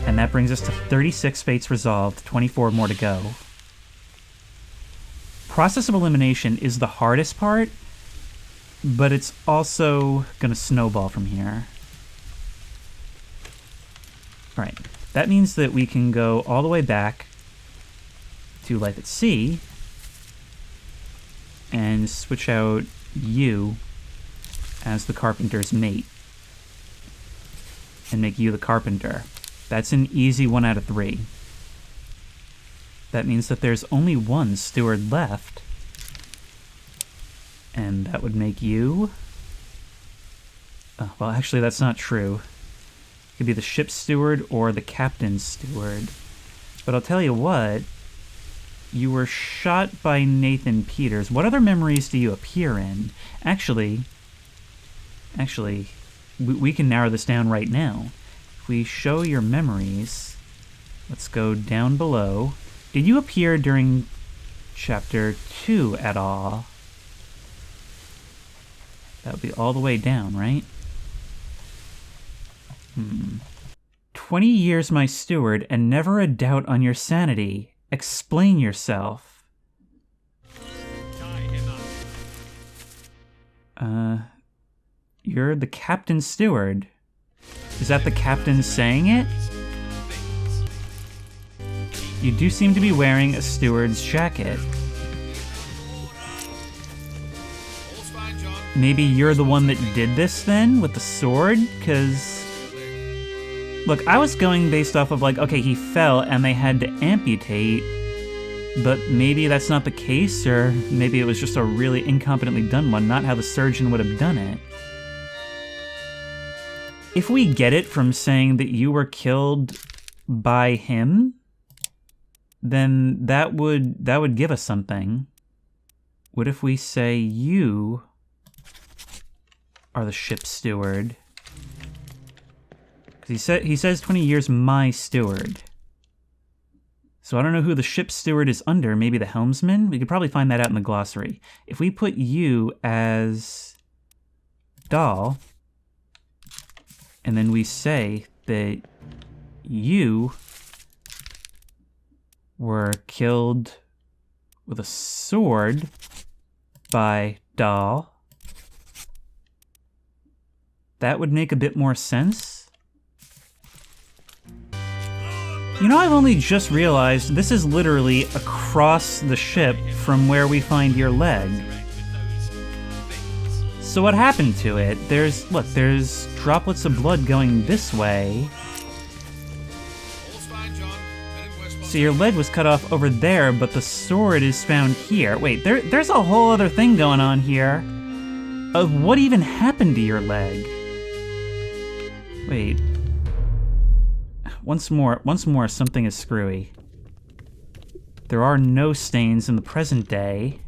and that brings us to 36 fates resolved, 24 more to go. Process of elimination is the hardest part, but it's also going to snowball from here. Right, that means that we can go all the way back to Life at Sea and switch out you as the carpenter's mate and make you the carpenter. That's an easy 1 out of 3. That means that there's only 1 steward left, and that would make you... well, actually, that's not true. It could be the ship's steward or the captain's steward. But I'll tell you what, you were shot by Nathan Peters. What other memories do you appear in? Actually, we can narrow this down right now. If we show your memories, let's go down below. Did you appear during Chapter 2 at all? That would be all the way down, right? 20 years my steward and never a doubt on your sanity. Explain yourself. Tie him up. You're the captain's steward. Is that the captain saying it? You do seem to be wearing a steward's jacket. Maybe you're the one that did this then, with the sword? Because... look, I was going based off of like, okay, he fell and they had to amputate, but maybe that's not the case, or maybe it was just a really incompetently done one, not how the surgeon would have done it. If we get it from saying that you were killed by him, then that would give us something. What if we say you are the ship's steward? Because he says 20 years my steward. So I don't know who the ship's steward is under. Maybe the helmsman? We could probably find that out in the glossary. If we put you as Dahl, and then we say that you were killed with a sword by Dahl, that would make a bit more sense. You know, I've only just realized this is literally across the ship from where we find your leg. So what happened to it? There's droplets of blood going this way. So your leg was cut off over there, but the sword is found here. Wait, there's a whole other thing going on here of what even happened to your leg. Wait. Once more, something is screwy. There are no stains in the present day.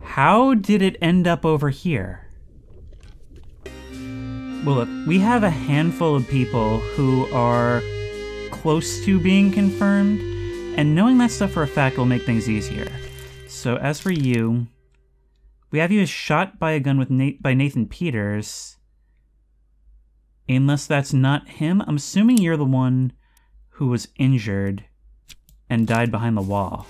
How did it end up over here? Well, look, we have a handful of people who are close to being confirmed, and knowing that stuff for a fact will make things easier. So as for you, we have you as shot by a gun by Nathan Peters. Unless that's not him, I'm assuming you're the one who was injured and died behind the wall.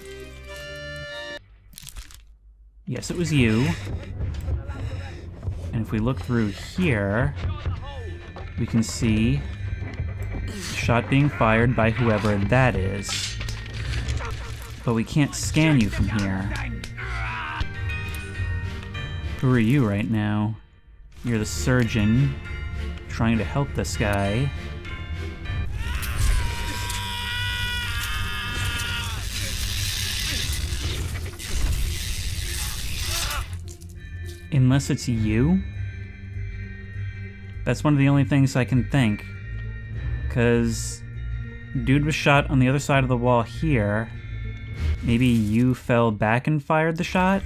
Yes, it was you. And if we look through here, we can see a shot being fired by whoever that is. But we can't scan you from here. Who are you right now? You're the surgeon trying to help this guy. Unless it's you? That's one of the only things I can think. Because dude was shot on the other side of the wall here. Maybe you fell back and fired the shot?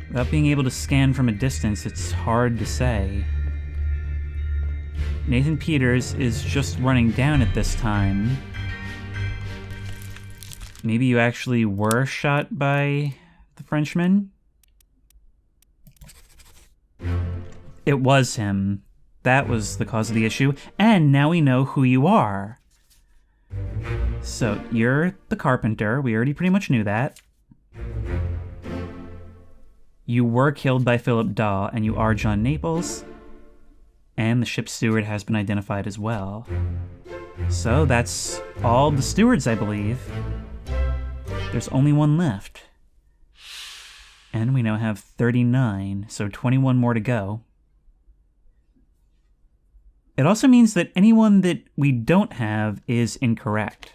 Without being able to scan from a distance, it's hard to say. Nathan Peters is just running down at this time. Maybe you actually were shot by the Frenchman? It was him. That was the cause of the issue, and now we know who you are. So, you're the carpenter. We already pretty much knew that. You were killed by Philip Dahl, and you are John Naples. And the ship's steward has been identified as well. So, that's all the stewards, I believe. There's only one left. And we now have 39, so 21 more to go. It also means that anyone that we don't have is incorrect.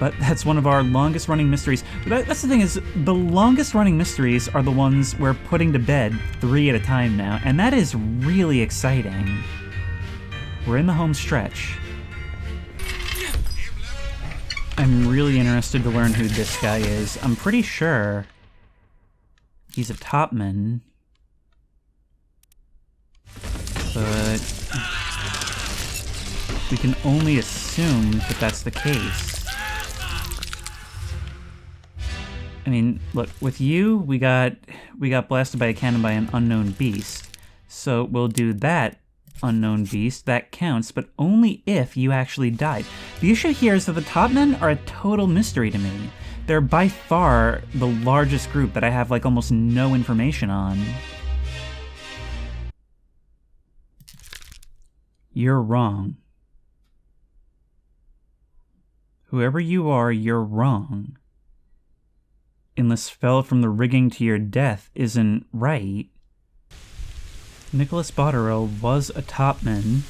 But that's one of our longest running mysteries. That's the thing, is the longest running mysteries are the ones we're putting to bed 3 at a time now, and that is really exciting. We're in the home stretch. I'm really interested to learn who this guy is. I'm pretty sure he's a topman. But we can only assume that that's the case. I mean, look, with you, we got blasted by a cannon by an unknown beast. So we'll do that unknown beast. That counts, but only if you actually died. The issue here is that the topmen are a total mystery to me. They're by far the largest group that I have like almost no information on. You're wrong. Whoever you are, you're wrong. Unless fell from the rigging to your death isn't right. Nicholas Botterill was a topman.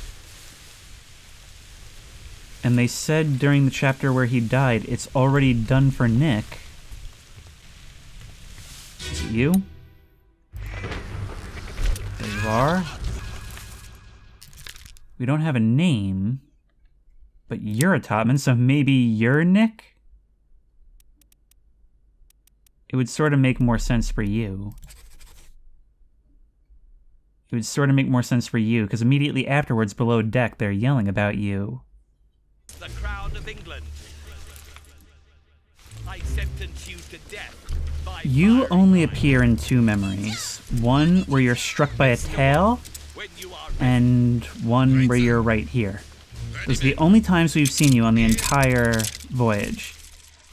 And they said during the chapter where he died, it's already done for Nick. Is it you? There you are. We don't have a name, but you're a topman, so maybe you're Nick? It would sort of make more sense for you. It would sort of make more sense for you, because immediately afterwards, below deck, they're yelling about you. The Crown of England. I sentence you to death by You firing only line. appear in 2 memories. One where you're struck by a tail, When you are and one where you're right here. Those are the only times we've seen you on the entire voyage.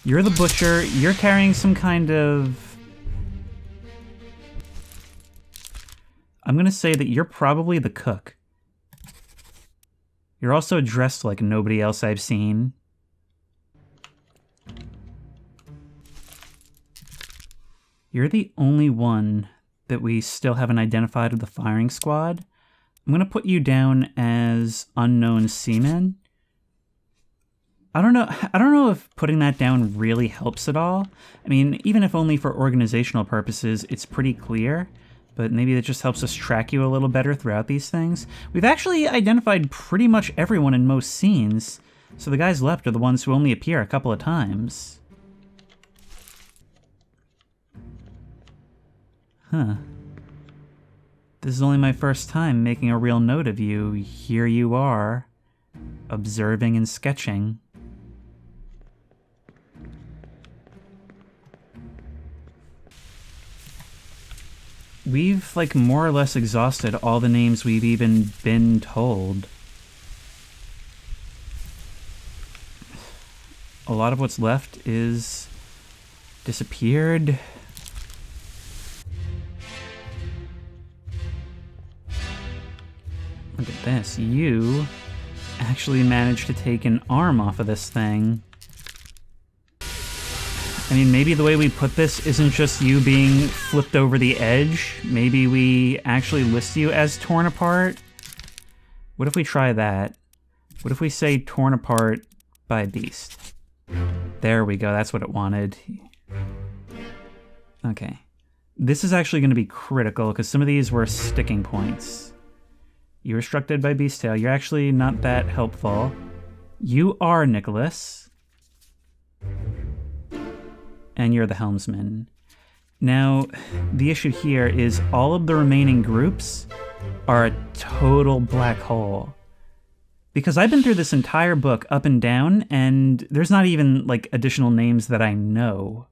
You're the butcher, you're carrying some kind of... I'm gonna say that you're probably the cook. You're also dressed like nobody else I've seen. You're the only one that we still haven't identified of the firing squad. I'm gonna put you down as unknown seaman. I don't know if putting that down really helps at all. I mean, even if only for organizational purposes, it's pretty clear, but maybe that just helps us track you a little better throughout these things. We've actually identified pretty much everyone in most scenes, so the guys left are the ones who only appear a couple of times. Huh. This is only my first time making a real note of you. Here you are, observing and sketching. We've, like, more or less exhausted all the names we've even been told. A lot of what's left is disappeared. Look at this. You actually managed to take an arm off of this thing. I mean, maybe the way we put this isn't just you being flipped over the edge. Maybe we actually list you as torn apart. What if we try that? What if we say torn apart by beast? There we go, that's what it wanted. Okay. This is actually going to be critical because some of these were sticking points. You were struck dead by Beast Tail. You're actually not that helpful. You are Nicholas. And you're the helmsman. Now, the issue here is all of the remaining groups are a total black hole. Because I've been through this entire book up and down, and there's not even, like, additional names that I know.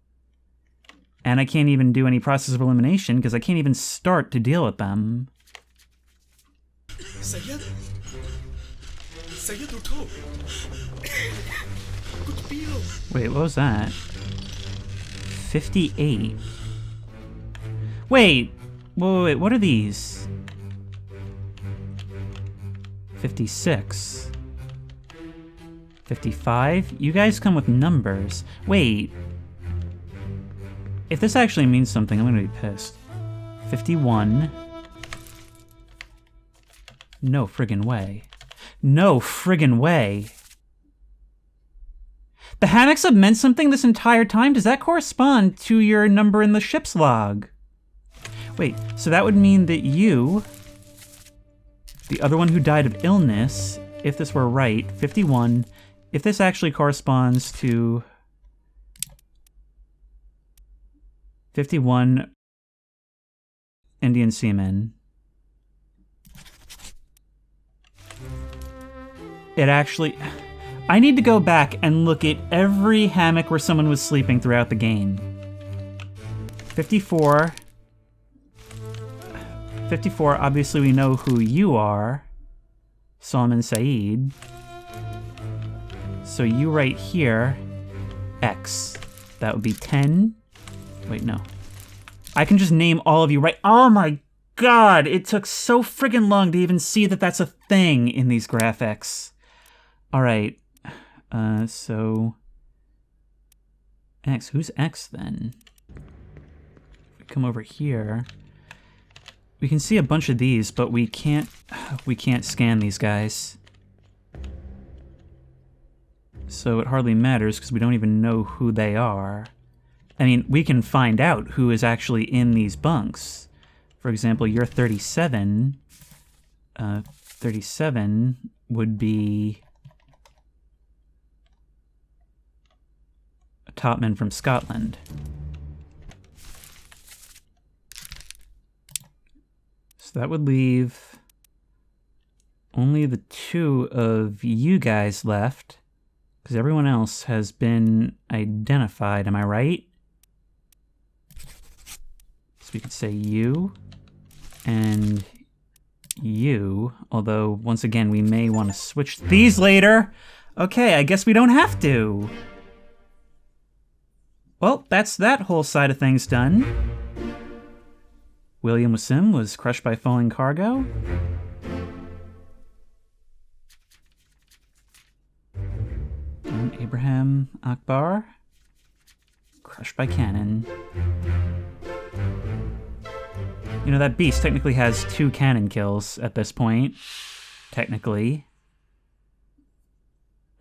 And I can't even do any process of elimination because I can't even start to deal with them. Sayed Uto. Wait, what was that? 58. Wait, what are these? 56. 55? You guys come with numbers. Wait. If this actually means something, I'm gonna be pissed. 51. No friggin' way. No friggin' way. The hammocks have meant something this entire time? Does that correspond to your number in the ship's log? Wait, so that would mean that you, the other one who died of illness, if this were right, 51, if this actually corresponds to 51 Indian seamen, it actually... I need to go back and look at every hammock where someone was sleeping throughout the game. 54. 54, obviously we know who you are. Solomon Saeed. So you right here, X. That would be 10. Wait, no. I can just name all of you right... Oh my god! It took so friggin' long to even see that that's a thing in these graphics. Alright. So... X. Who's X, then? If we come over here... We can see a bunch of these, but we can't scan these guys. So it hardly matters, because we don't even know who they are. I mean, we can find out who is actually in these bunks. For example, you're 37. 37 would be a topman from Scotland. So that would leave only the two of you guys left, because everyone else has been identified, am I right? So we could say you and you, although once again we may want to switch these later. Okay, I guess we don't have to. Well, that's that whole side of things done. William Wasim was crushed by falling cargo. And Abraham Akbar, crushed by cannon. You know, that beast technically has 2 cannon kills at this point. Technically.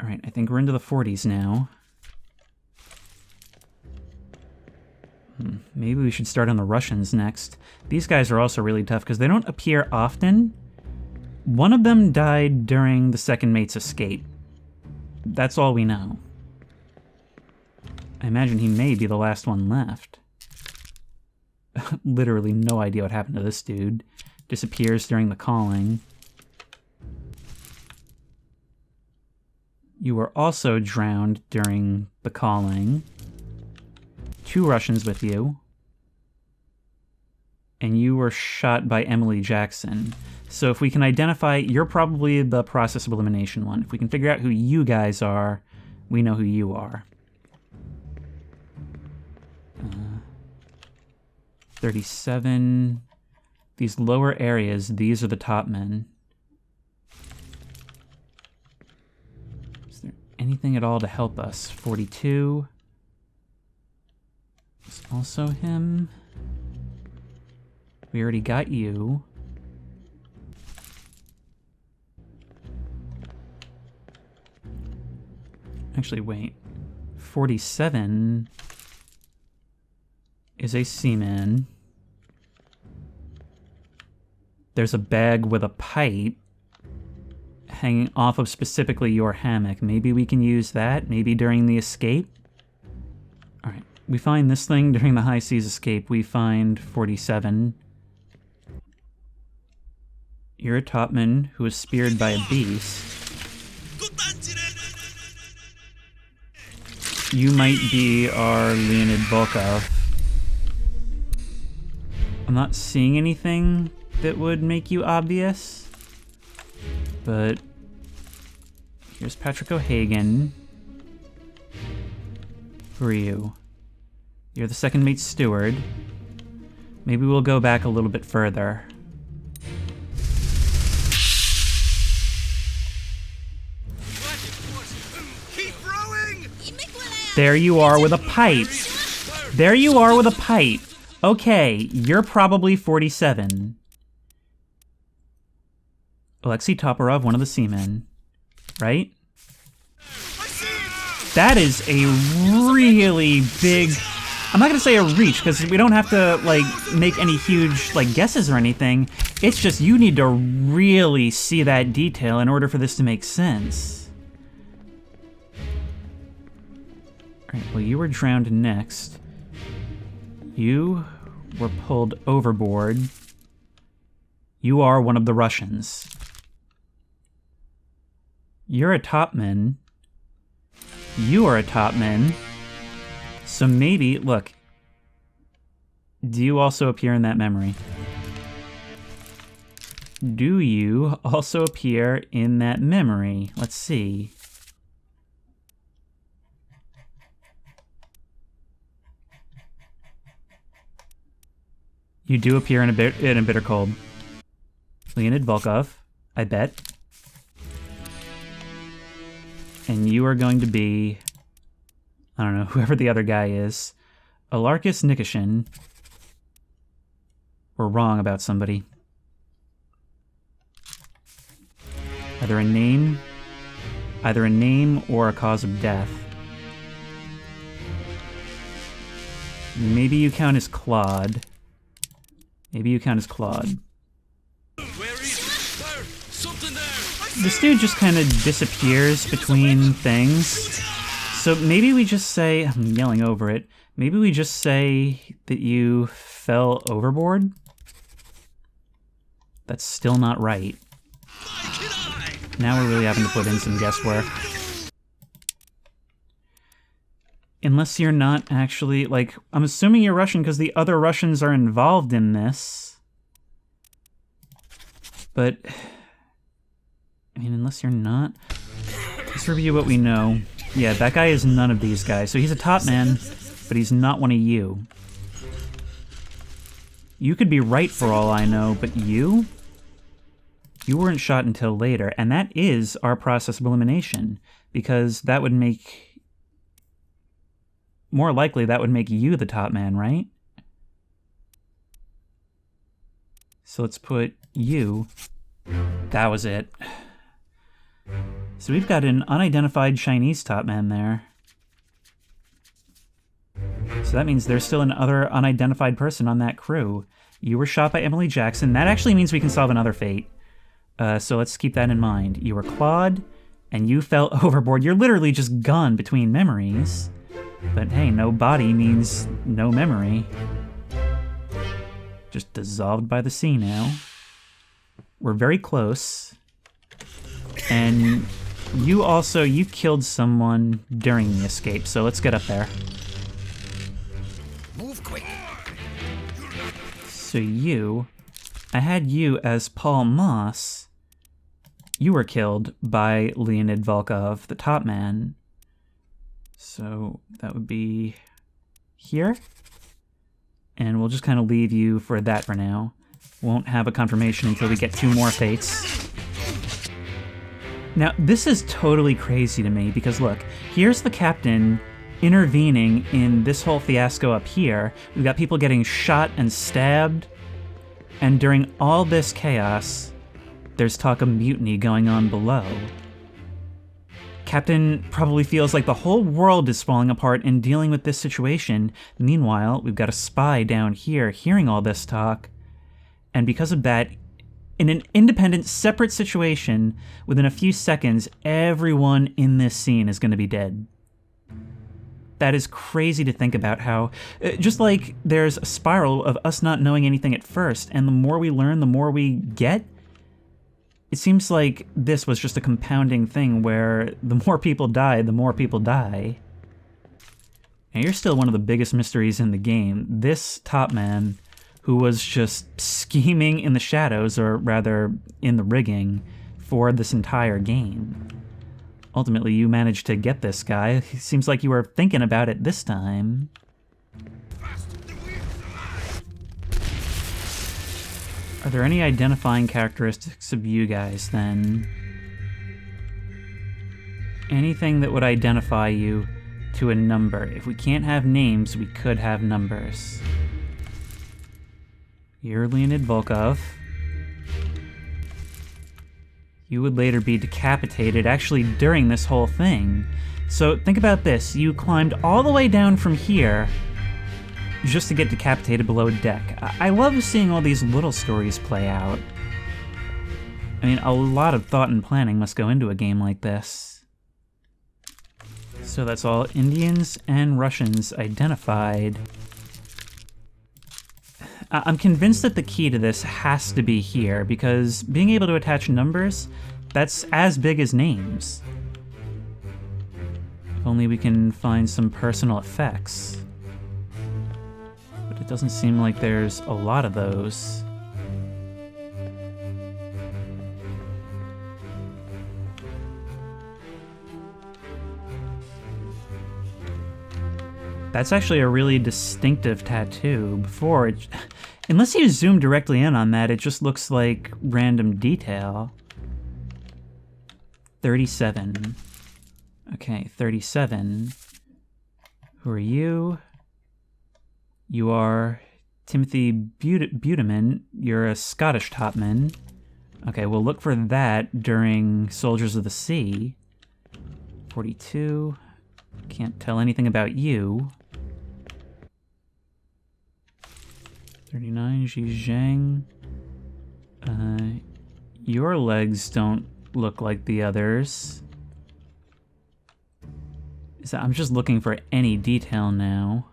Alright, I think we're into the 40s now. Maybe we should start on the Russians next. These guys are also really tough because they don't appear often. One of them died during the second mate's escape. That's all we know. I imagine he may be the last one left. Literally no idea what happened to this dude. Disappears during the calling. You were also drowned during the calling. 2 Russians with you. And you were shot by Emily Jackson. So if we can identify, you're probably the process of elimination one. If we can figure out who you guys are, we know who you are. 37. These lower areas, these are the top men. Is there anything at all to help us? 42. It's also him. We already got you. Actually, wait. 47 is a seaman. There's a bag with a pipe hanging off of specifically your hammock. Maybe we can use that, maybe during the escape. Alright, we find this thing during the high seas escape. We find 47. You're a topman who was speared by a beast. You might be our Leonid Volkov. I'm not seeing anything that would make you obvious, but here's Patrick O'Hagan. Who are you? You're the second mate steward. Maybe we'll go back a little bit further. There you are with a pipe. There you are with a pipe. Okay, you're probably 47. Alexei Toporov, one of the seamen. Right? That is a really big... I'm not gonna say a reach, because we don't have to, like, make any huge, like, guesses or anything. It's just you need to really see that detail in order for this to make sense. Alright, well, you were drowned next. You were pulled overboard. You are one of the Russians. You're a topman. You are a topman. So maybe, look. Do you also appear in that memory? Do you also appear in that memory? Let's see. You do appear in a Bitter Cold. Leonid Volkov, I bet. And you are going to be, I don't know, whoever the other guy is. Alarkus Nikishin. We're wrong about somebody. Either a name or a cause of death. Maybe you count as Claude. Maybe you count as Claude. This dude just kind of disappears between things. So maybe we just say, I'm yelling over it, maybe we just say that you fell overboard? That's still not right. Now we're really having to put in some guesswork. Unless you're not actually, like, I'm assuming you're Russian because the other Russians are involved in this. But, I mean, unless you're not. Let's review what we know. Yeah, that guy is none of these guys. So he's a top man, but he's not one of you. You could be right for all I know, but you? You weren't shot until later, and that is our process of elimination, because that would make... More likely, that would make you the top man, right? So let's put you. That was it. So we've got an unidentified Chinese top man there. So that means there's still another unidentified person on that crew. You were shot by Emily Jackson. That actually means we can solve another fate. So let's keep that in mind. You were Claude, and you fell overboard. You're literally just gone between memories. But hey, no body means no memory. Just dissolved by the sea now. We're very close. And you killed someone during the escape, so let's get up there. Move quick. So I had you as Paul Moss. You were killed by Leonid Volkov, the top man. So that would be here. And we'll just kind of leave you for that for now. Won't have a confirmation until we get 2 more fates. Now, this is totally crazy to me because look, here's the captain intervening in this whole fiasco up here. We've got people getting shot and stabbed. And during all this chaos, there's talk of mutiny going on below. Captain probably feels like the whole world is falling apart in dealing with this situation. Meanwhile, we've got a spy down here hearing all this talk. And because of that, in an independent, separate situation, within a few seconds, everyone in this scene is going to be dead. That is crazy to think about how, just like there's a spiral of us not knowing anything at first, and the more we learn, the more we get, it seems like this was just a compounding thing where the more people die, the more people die. And you're still one of the biggest mysteries in the game. This top man, who was just scheming in the shadows, or rather in the rigging, for this entire game. Ultimately, you managed to get this guy. It seems like you were thinking about it this time. Are there any identifying characteristics of you guys, then? Anything that would identify you to a number. If we can't have names, we could have numbers. You're Leonid Volkov. You would later be decapitated, actually, during this whole thing. So think about this. You climbed all the way down from here just to get decapitated below deck. I love seeing all these little stories play out. I mean, a lot of thought and planning must go into a game like this. So that's all Indians and Russians identified. I'm convinced that the key to this has to be here, because being able to attach numbers, that's as big as names. If only we can find some personal effects. But it doesn't seem like there's a lot of those. That's actually a really distinctive tattoo. Before, unless you zoom directly in on that, it just looks like random detail. 37. Okay, 37. Who are you? You are Timothy Buteman. You're a Scottish topman. Okay, we'll look for that during Soldiers of the Sea. 42. Can't tell anything about you. 39, Xi Zhang. Your legs don't look like the others. I'm just looking for any detail now.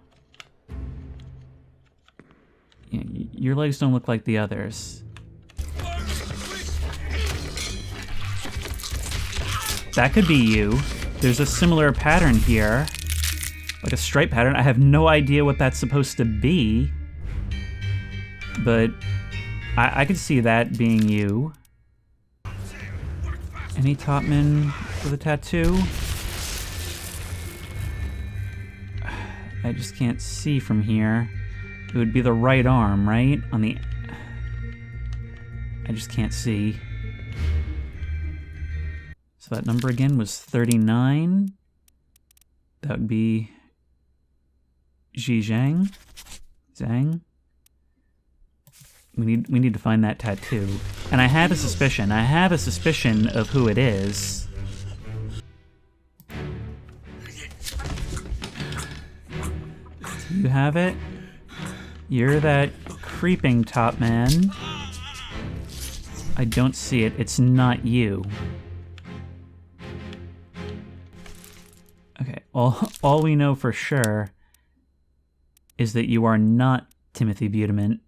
Yeah, your legs don't look like the others. That could be you. There's a similar pattern here. Like a stripe pattern. I have no idea what that's supposed to be. But I could see that being you. Any topman with a tattoo? I just can't see from here. It would be the right arm, right? On the... I just can't see. So that number again was 39. That would be... Xi Zhang? Zhang? We need to find that tattoo. And I have a suspicion. I have a suspicion of who it is. You have it? You're that creeping top man. I don't see it. It's not you. Okay, all we know for sure is that you are not Timothy Buteman.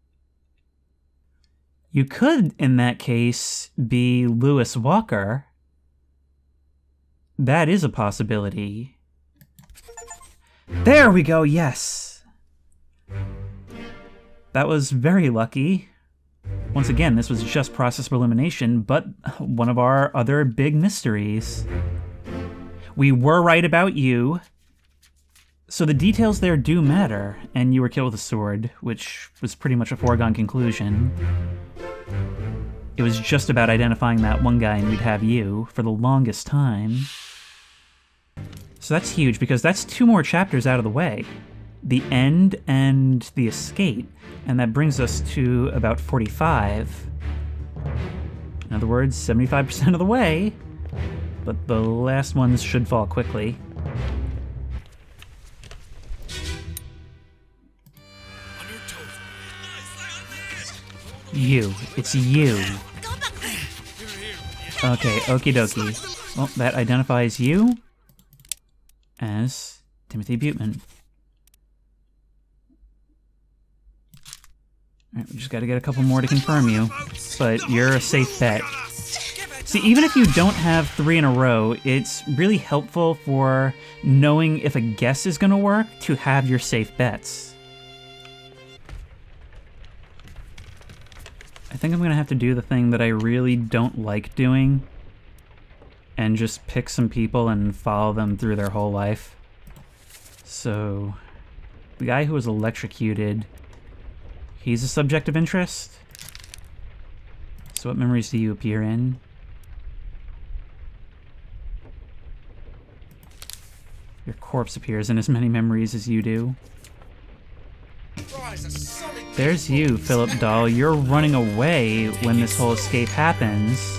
You could, in that case, be Lewis Walker. That is a possibility. There we go, yes! That was very lucky. Once again, this was just process of elimination, but one of our other big mysteries. We were right about you. So the details there do matter, and you were killed with a sword, which was pretty much a foregone conclusion. It was just about identifying that one guy and we'd have you for the longest time. So that's huge, because that's 2 more chapters out of the way. The end and the escape. And that brings us to about 45. In other words, 75% of the way. but the last ones should fall quickly. You. It's you. Okay, okie dokie. Well, that identifies you as Timothy Buteman. Alright, we just gotta get a couple more to confirm you, but you're a safe bet. See, even if you don't have 3 in a row, it's really helpful for knowing if a guess is gonna work to have your safe bets. I think I'm gonna have to do the thing that I really don't like doing and just pick some people and follow them through their whole life. So, the guy who was electrocuted, he's a subject of interest. So what memories do you appear in? Your corpse appears in as many memories as you do. There's you, Philip Dahl. You're running away when this whole escape happens.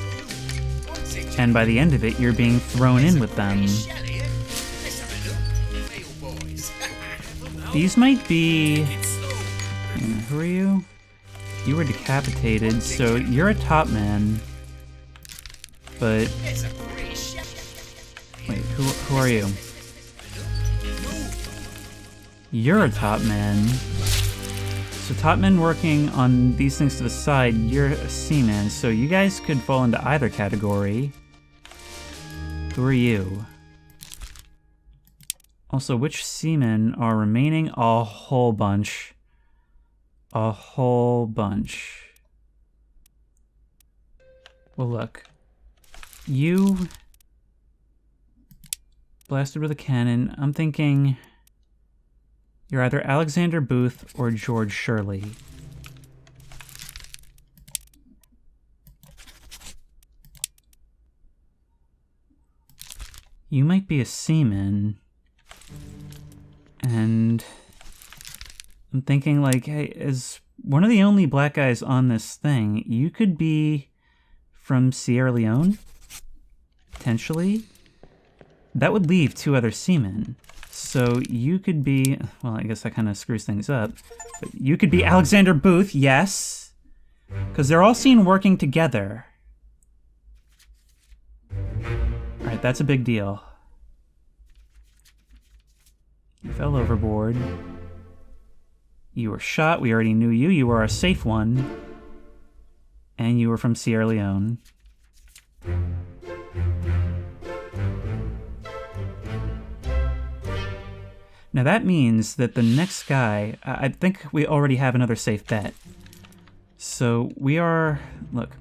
And by the end of it, you're being thrown in with them. These might be... Who are you? You were decapitated, so you're a top man. But... Wait, who are you? You're a top man. So top men working on these things to the side, you're a seaman, so you guys could fall into either category. Who are you? Also, which seamen are remaining? A whole bunch. A whole bunch. Well, look. You blasted with a cannon. I'm thinking you're either Alexander Booth or George Shirley. You might be a seaman. And I'm thinking, like, hey, as one of the only black guys on this thing, you could be from Sierra Leone? Potentially? That would leave 2 other seamen. So you could be, well, I guess that kind of screws things up. But you could be Alexander Booth, yes. Because they're all seen working together. Alright, that's a big deal. You fell overboard. You were shot, we already knew you. You were a safe one. And you were from Sierra Leone. Now that means that the next guy, I think we already have another safe bet. So we are, look.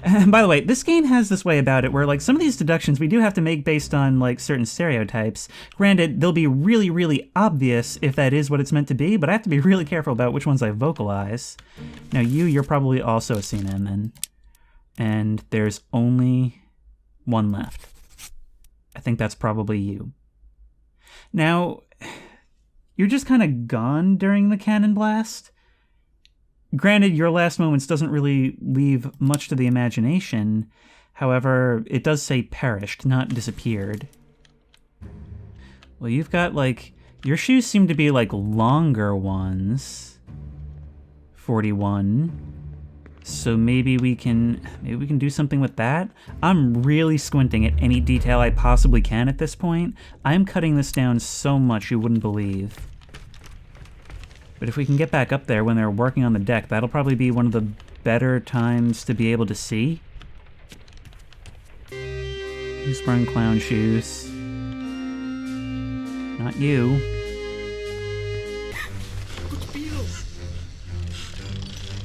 And by the way, this game has this way about it where like some of these deductions we do have to make based on like certain stereotypes. Granted, they'll be really, really obvious if that is what it's meant to be, but I have to be really careful about which ones I vocalize. Now you're probably also a seaman then. And there's only one left. I think that's probably you. Now, you're just kind of gone during the cannon blast. Granted, your last moments doesn't really leave much to the imagination. However, it does say perished, not disappeared. Well, you've got, like, your shoes seem to be, like, longer ones. 41. So maybe we can do something with that. I'm really squinting at any detail I possibly can at this point. I'm cutting this down so much you wouldn't believe. But if we can get back up there when they're working on the deck, that'll probably be one of the better times to be able to see. Who's wearing clown shoes? Not you.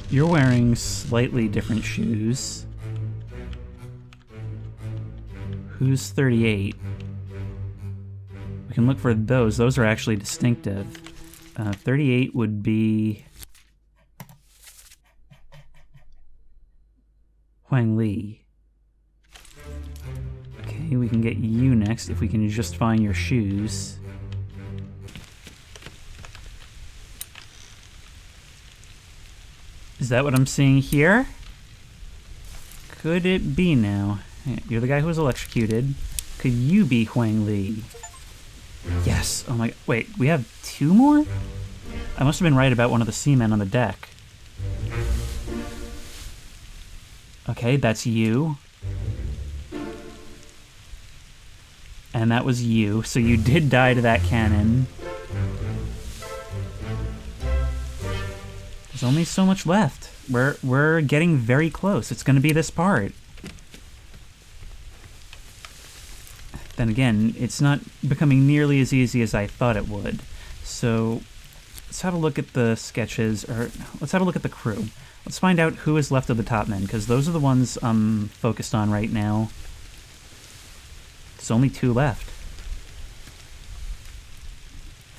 You're wearing slightly different shoes. Who's 38? We can look for those. Those are actually distinctive. 38 would be Huang Li. Okay, we can get you next if we can just find your shoes. Is that what I'm seeing here? Could it be now? You're the guy who was electrocuted. Could you be Huang Li? Yes. Oh my... Wait, we have 2 more? I must have been right about one of the seamen on the deck. Okay, that's you. And that was you, so you did die to that cannon. There's only so much left. We're getting very close. It's gonna be this part. Then again, it's not becoming nearly as easy as I thought it would. So let's have a look at the sketches, or let's have a look at the crew. Let's find out who is left of the top men, because those are the ones I'm focused on right now. There's only 2 left.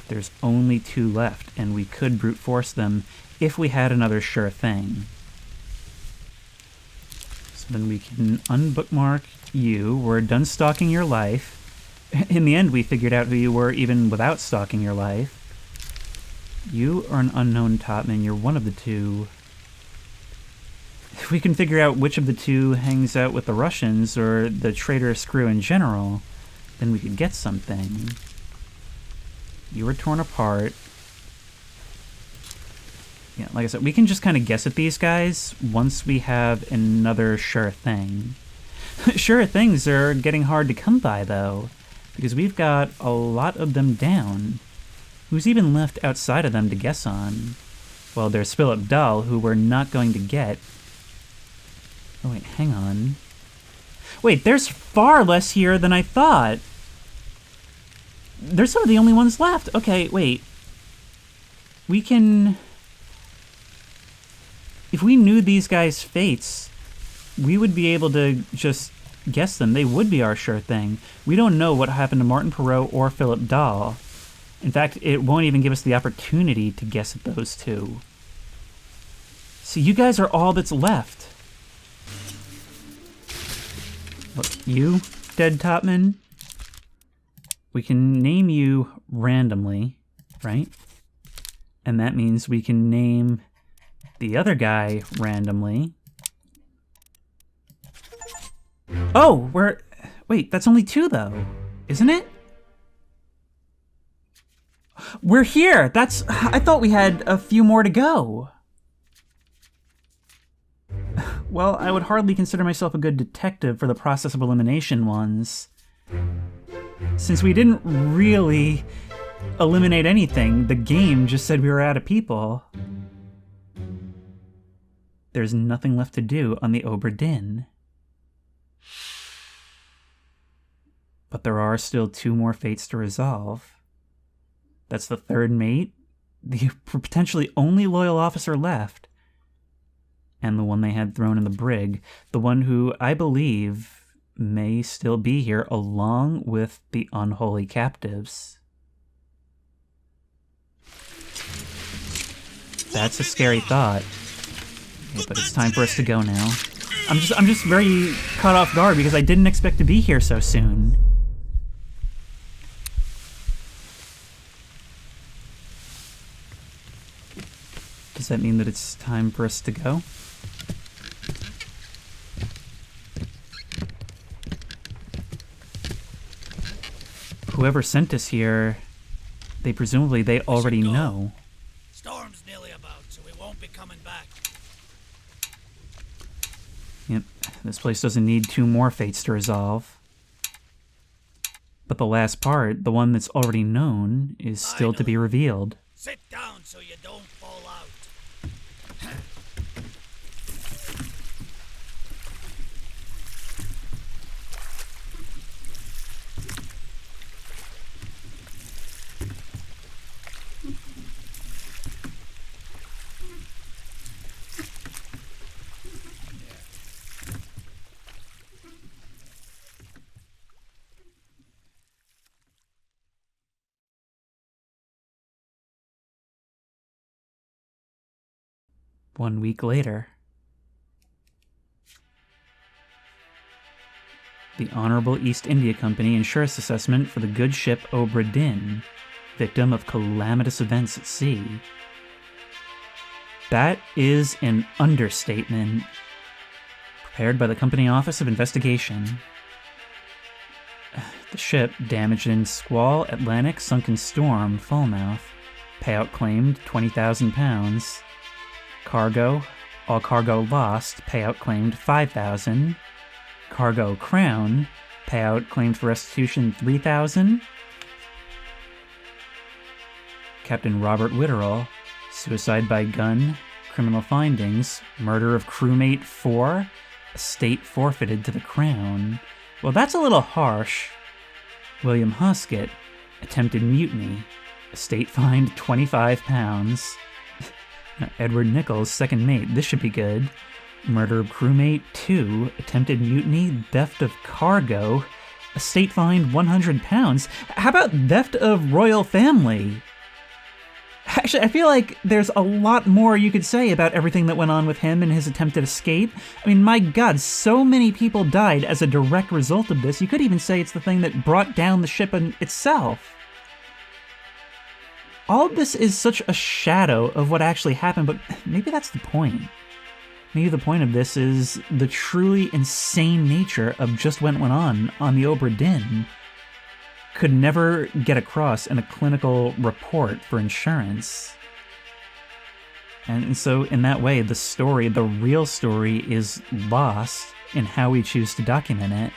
There's only 2 left, and we could brute force them if we had another sure thing. So then we can unbookmark you. We're done stalking your life. In the end, we figured out who you were even without stalking your life. You are an unknown topman. You're one of the 2. If we can figure out which of the 2 hangs out with the Russians or the traitorous crew in general, then we could get something. You were torn apart. Yeah, like I said, we can just kind of guess at these guys once we have another sure thing. Sure things are getting hard to come by, though, because we've got a lot of them down. Who's even left outside of them to guess on? Well, there's Philip Dahl, who we're not going to get. Oh, wait, hang on. Wait, there's far less here than I thought. There's some of the only ones left. Okay, wait. We can... If we knew these guys' fates, we would be able to just guess them. They would be our sure thing. We don't know what happened to Martin Perot or Philip Dahl. In fact, it won't even give us the opportunity to guess at those 2. So you guys are all that's left. Look, you, dead topman, we can name you randomly, right? And that means we can name the other guy randomly. Oh, wait, that's only 2 though, isn't it? We're here! I thought we had a few more to go. Well, I would hardly consider myself a good detective for the process of elimination ones. Since we didn't really eliminate anything, the game just said we were out of people. There's nothing left to do on the Obra Dinn. But there are still 2 more fates to resolve. That's the 3rd mate, the potentially only loyal officer left, and the one they had thrown in the brig, the one who, I believe, may still be here along with the unholy captives. That's a scary thought. Okay, but it's time for us to go now. I'm just very caught off guard because I didn't expect to be here so soon. Does that mean that it's time for us to go? Whoever sent us here, they already know. Storm's nearly about, so we won't be coming back. Yep, this place doesn't need 2 more fates to resolve. But the last part, the one that's already known, is still to be revealed. Sit down so you don't fall out. One week later, the Honorable East India Company insurance assessment for the good ship Obra Dinn, victim of calamitous events at sea. That is an understatement. Prepared by the Company Office of Investigation. The ship damaged in squall, Atlantic, sunken storm, Falmouth. Payout claimed, £20,000. Cargo, all cargo lost, payout claimed, $5,000. Cargo Crown, payout claimed for restitution, $3,000. Captain Robert Witterall, suicide by gun, criminal findings, murder of crewmate 4, estate forfeited to the Crown. Well, that's a little harsh. William Huskett, attempted mutiny, estate fined £25. Edward Nichols, second mate, this should be good. Murder of crewmate 2, attempted mutiny, theft of cargo, estate fined £100. How about theft of royal family? Actually, I feel like there's a lot more you could say about everything that went on with him and his attempted escape. I mean, my god, so many people died as a direct result of this. You could even say it's the thing that brought down the ship itself. All of this is such a shadow of what actually happened, but maybe that's the point. Maybe the point of this is the truly insane nature of just what went on the Obra Dinn could never get across in a clinical report for insurance. And so in that way, the story, the real story, is lost in how we choose to document it.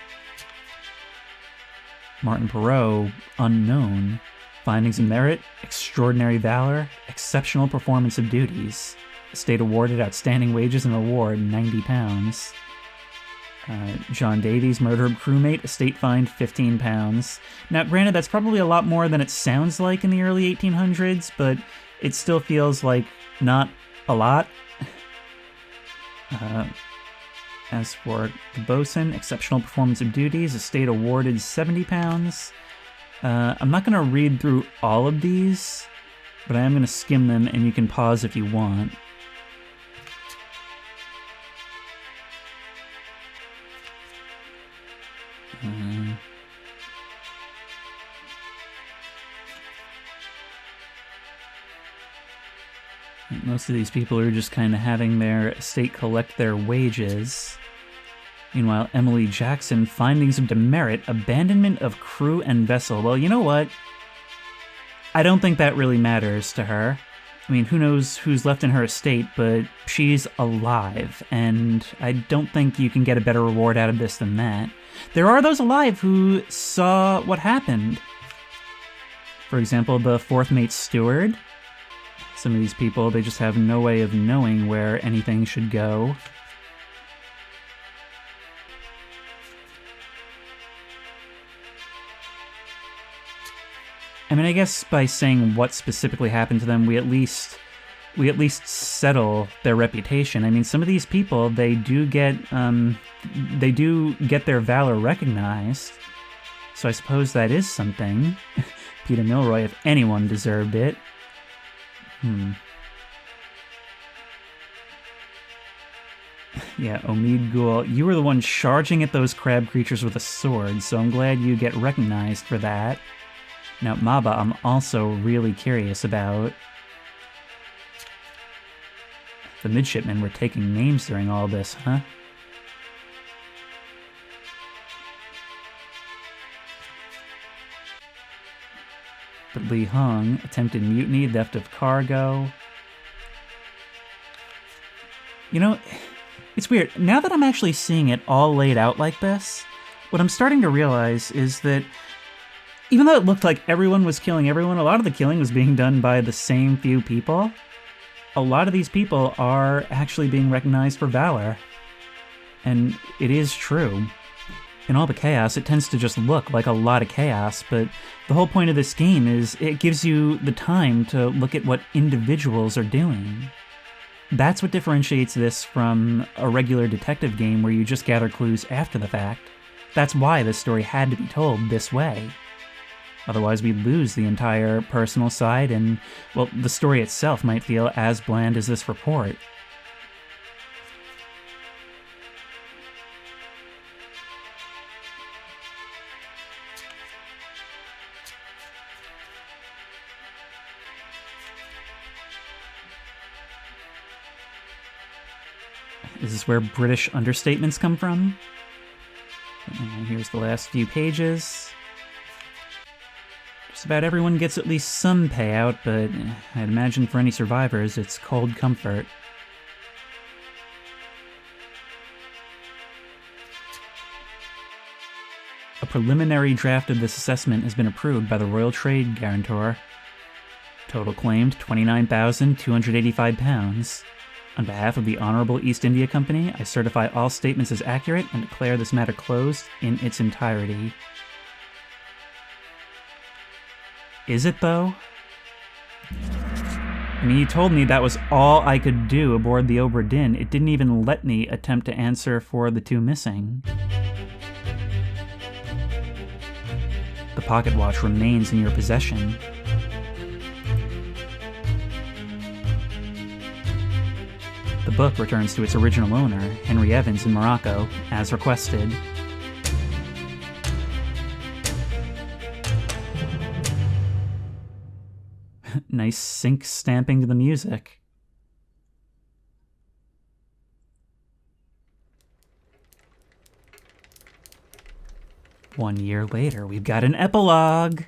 Martin Perot, unknown. Findings of merit, extraordinary valor, exceptional performance of duties. Estate awarded outstanding wages and reward, £90. John Davies, murder of crewmate, estate fined £15. Now, granted, that's probably a lot more than it sounds like in the early 1800s, but it still feels like not a lot. As for the bosun, exceptional performance of duties, estate awarded £70. I'm not going to read through all of these, but I am going to skim them, and you can pause if you want. Most of these people are just kind of having their estate collect their wages. Meanwhile, Emily Jackson, findings of demerit, abandonment of crew and vessel. Well, you know what? I don't think that really matters to her. I mean, who knows who's left in her estate, but she's alive, and I don't think you can get a better reward out of this than that. There are those alive who saw what happened. For example, the fourth mate steward. Some of these people, they just have no way of knowing where anything should go. I mean, I guess by saying what specifically happened to them, we at least settle their reputation. I mean, some of these people, they do get their valor recognized. So I suppose that is something. Peter Milroy, if anyone deserved it. Yeah, Omid Ghul, you were the one charging at those crab creatures with a sword, so I'm glad you get recognized for that. Now, Maba, I'm also really curious about. The midshipmen were taking names during all this, huh? But Li Hong, attempted mutiny, theft of cargo. You know, it's weird. Now that I'm actually seeing it all laid out like this, what I'm starting to realize is that even though it looked like everyone was killing everyone, a lot of the killing was being done by the same few people. A lot of these people are actually being recognized for valor. And it is true. In all the chaos, it tends to just look like a lot of chaos, but the whole point of this game is it gives you the time to look at what individuals are doing. That's what differentiates this from a regular detective game where you just gather clues after the fact. That's why this story had to be told this way. Otherwise, we'd lose the entire personal side and, well, the story itself might feel as bland as this report. Is this where British understatements come from? And here's the last few pages. Just about everyone gets at least some payout, but I'd imagine for any survivors, it's cold comfort. A preliminary draft of this assessment has been approved by the Royal Trade Guarantor. Total claimed £29,285. On behalf of the Honorable East India Company, I certify all statements as accurate and declare this matter closed in its entirety. Is it, though? I mean, you told me that was all I could do aboard the Obra Dinn. It didn't even let me attempt to answer for the two missing. The pocket watch remains in your possession. The book returns to its original owner, Henry Evans in Morocco, as requested. Nice sync stamping to the music. One year later, we've got an epilogue.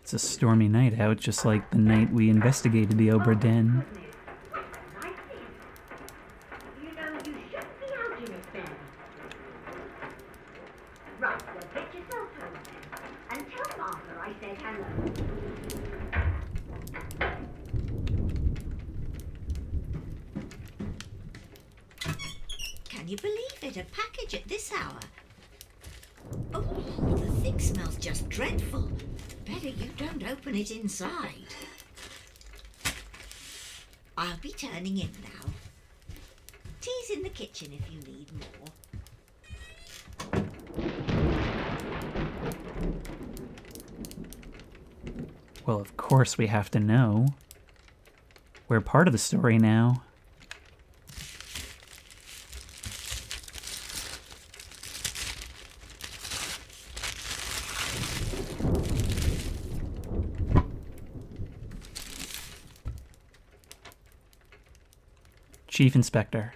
It's a stormy night out, just like the night we investigated the Obra Dinn. Can you believe it? A package at this hour? Oh, the thing smells just dreadful. Better you don't open it inside. I'll be turning in now. Tea's in the kitchen if you need more. Well, of course we have to know. We're part of the story now. Chief Inspector,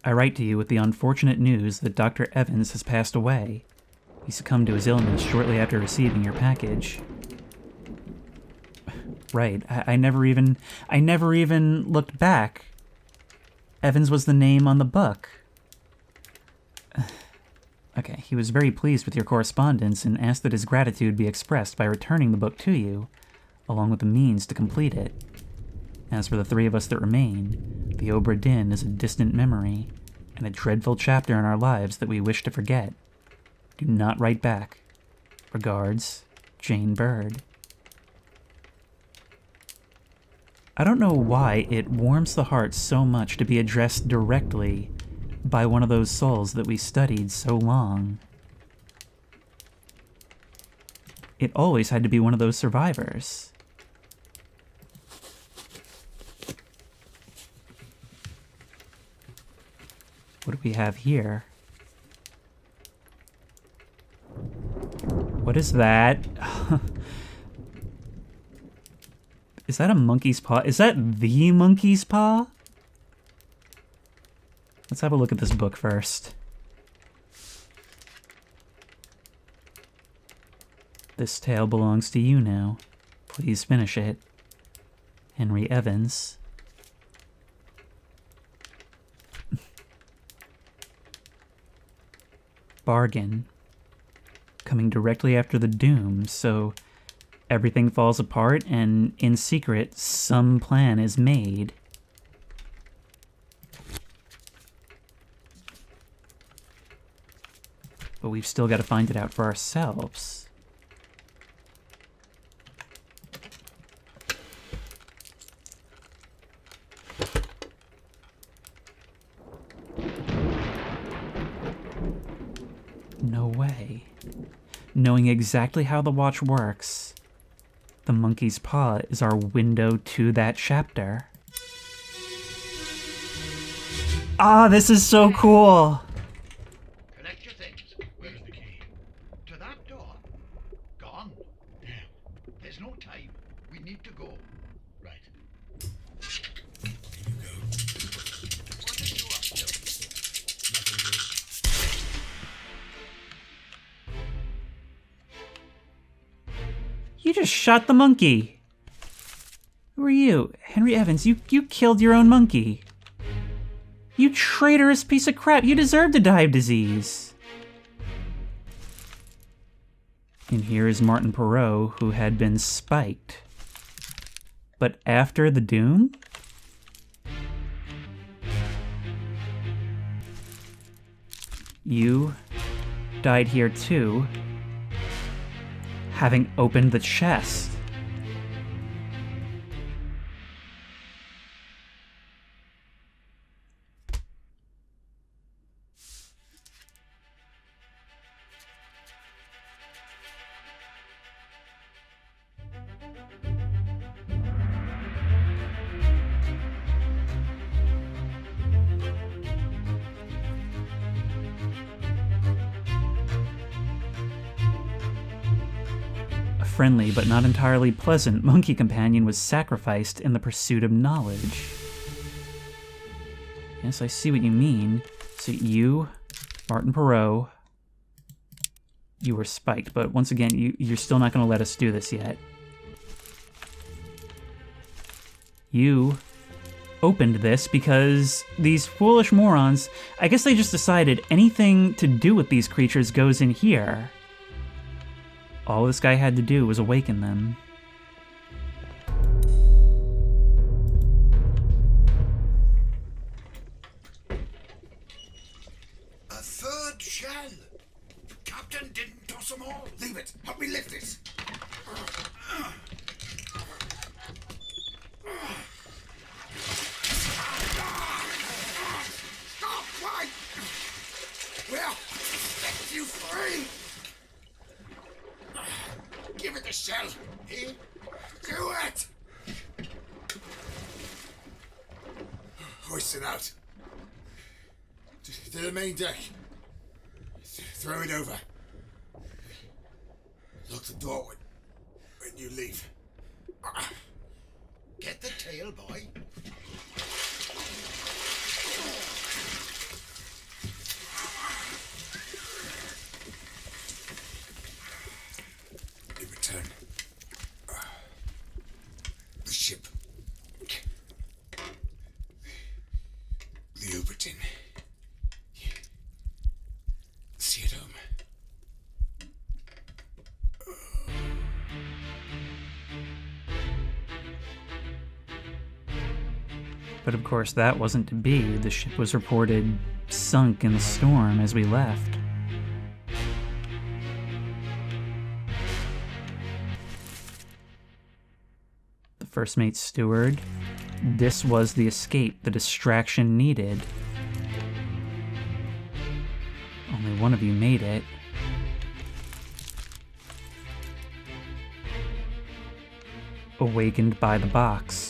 I write to you with the unfortunate news that Dr. Evans has passed away. He succumbed to his illness shortly after receiving your package. Right, I never even looked back. Evans was the name on the book. Okay, he was very pleased with your correspondence and asked that his gratitude be expressed by returning the book to you, along with the means to complete it. As for the three of us that remain, the Obra Dinn is a distant memory, and a dreadful chapter in our lives that we wish to forget. Do not write back. Regards, Jane Bird. I don't know why it warms the heart so much to be addressed directly by one of those souls that we studied so long. It always had to be one of those survivors. What do we have here? What is that? Is that a monkey's paw? Is that the monkey's paw? Let's have a look at this book first. This tale belongs to you now. Please finish it. Henry Evans. Bargain. Coming directly after the doom, so everything falls apart and, in secret, some plan is made. But we've still got to find it out for ourselves. No way. Knowing exactly how the watch works, the monkey's paw is our window to that chapter. Ah, this is so cool! Collect your You just shot the monkey. Who are you? Henry Evans, you killed your own monkey. You traitorous piece of crap. You deserve to die of disease. And here is Martin Perot, who had been spiked. But after the doom? You died here too, having opened the chest. A friendly but not entirely pleasant monkey companion was sacrificed in the pursuit of knowledge. Yes, I see what you mean. So you, Martin Perot, you were spiked, but once again, you're still not going to let us do this yet. You opened this because these foolish morons, I guess they just decided anything to do with these creatures goes in here. All this guy had to do was awaken them. A third shell. Captain didn't toss them all. Leave it. Help me lift it. Stop! Why? Well, set you free. Give it the shell. Here. Do it. Hoist it out. To the main deck. Throw it over. Lock the door when you leave. Get the tail, boy. In return, the ship. The Obra Dinn. See it home. But of course that wasn't to be. The ship was reported sunk in the storm as we left. The first mate's steward. This was the escape, the distraction needed. Only one of you made it. Awakened by the box.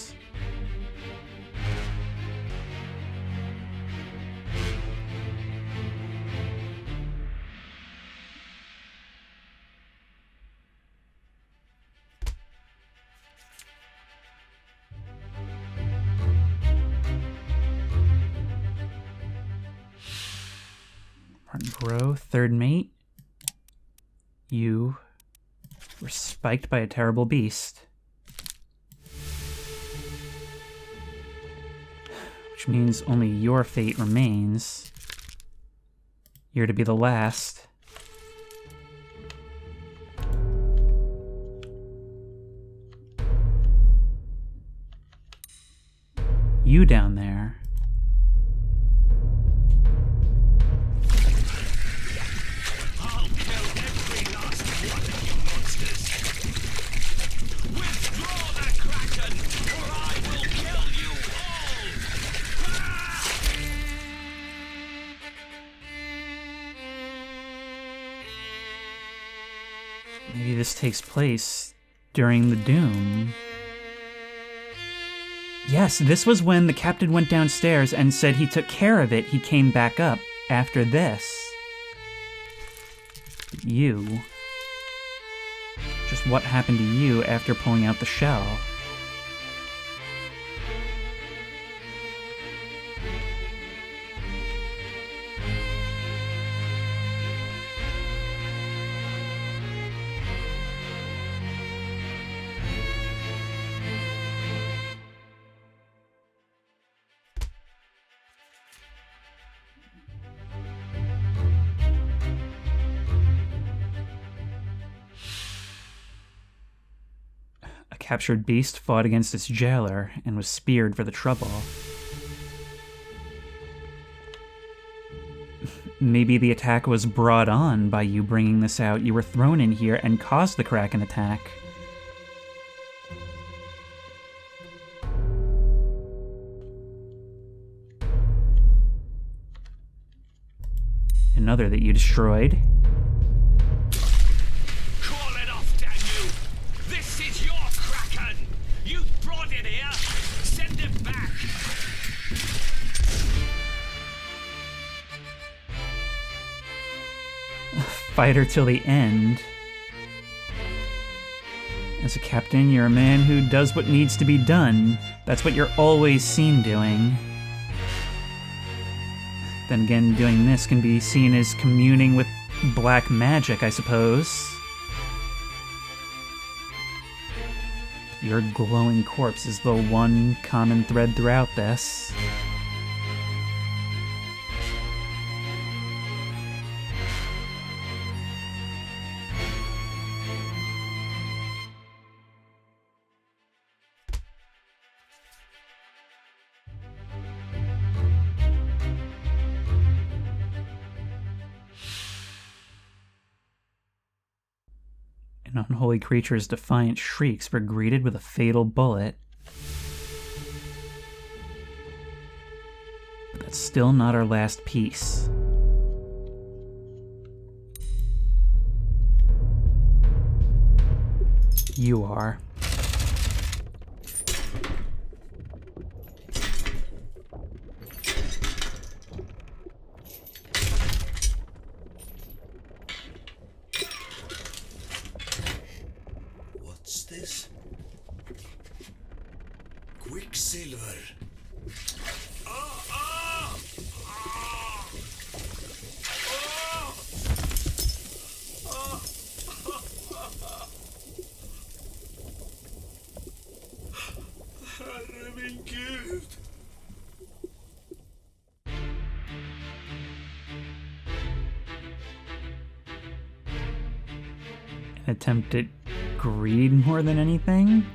Martin Perot, third mate. You were spiked by a terrible beast. Which means only your fate remains. You're to be the last. You down there. I'll kill every last one of you monsters. Withdraw the Kraken, or I will kill you all! Maybe this takes place during the doom. Yes, this was when the captain went downstairs and said he took care of it. He came back up after this. You. Just what happened to you after pulling out the shell? captured beast fought against its jailer and was speared for the trouble. Maybe the attack was brought on by you bringing this out. You were thrown in here and caused the Kraken attack. Another that you destroyed. Call it off, damn you! This is your Kraken! You brought it here! Send it back! Fighter till the end. As a captain, you're a man who does what needs to be done. That's what you're always seen doing. Then again, doing this can be seen as communing with black magic, I suppose. Your glowing corpse is the one common thread throughout this. And unholy creature's defiant shrieks were greeted with a fatal bullet. But that's still not our last piece. You are. What's this? Quicksilver. Herregud. An attempt at greed more than anything?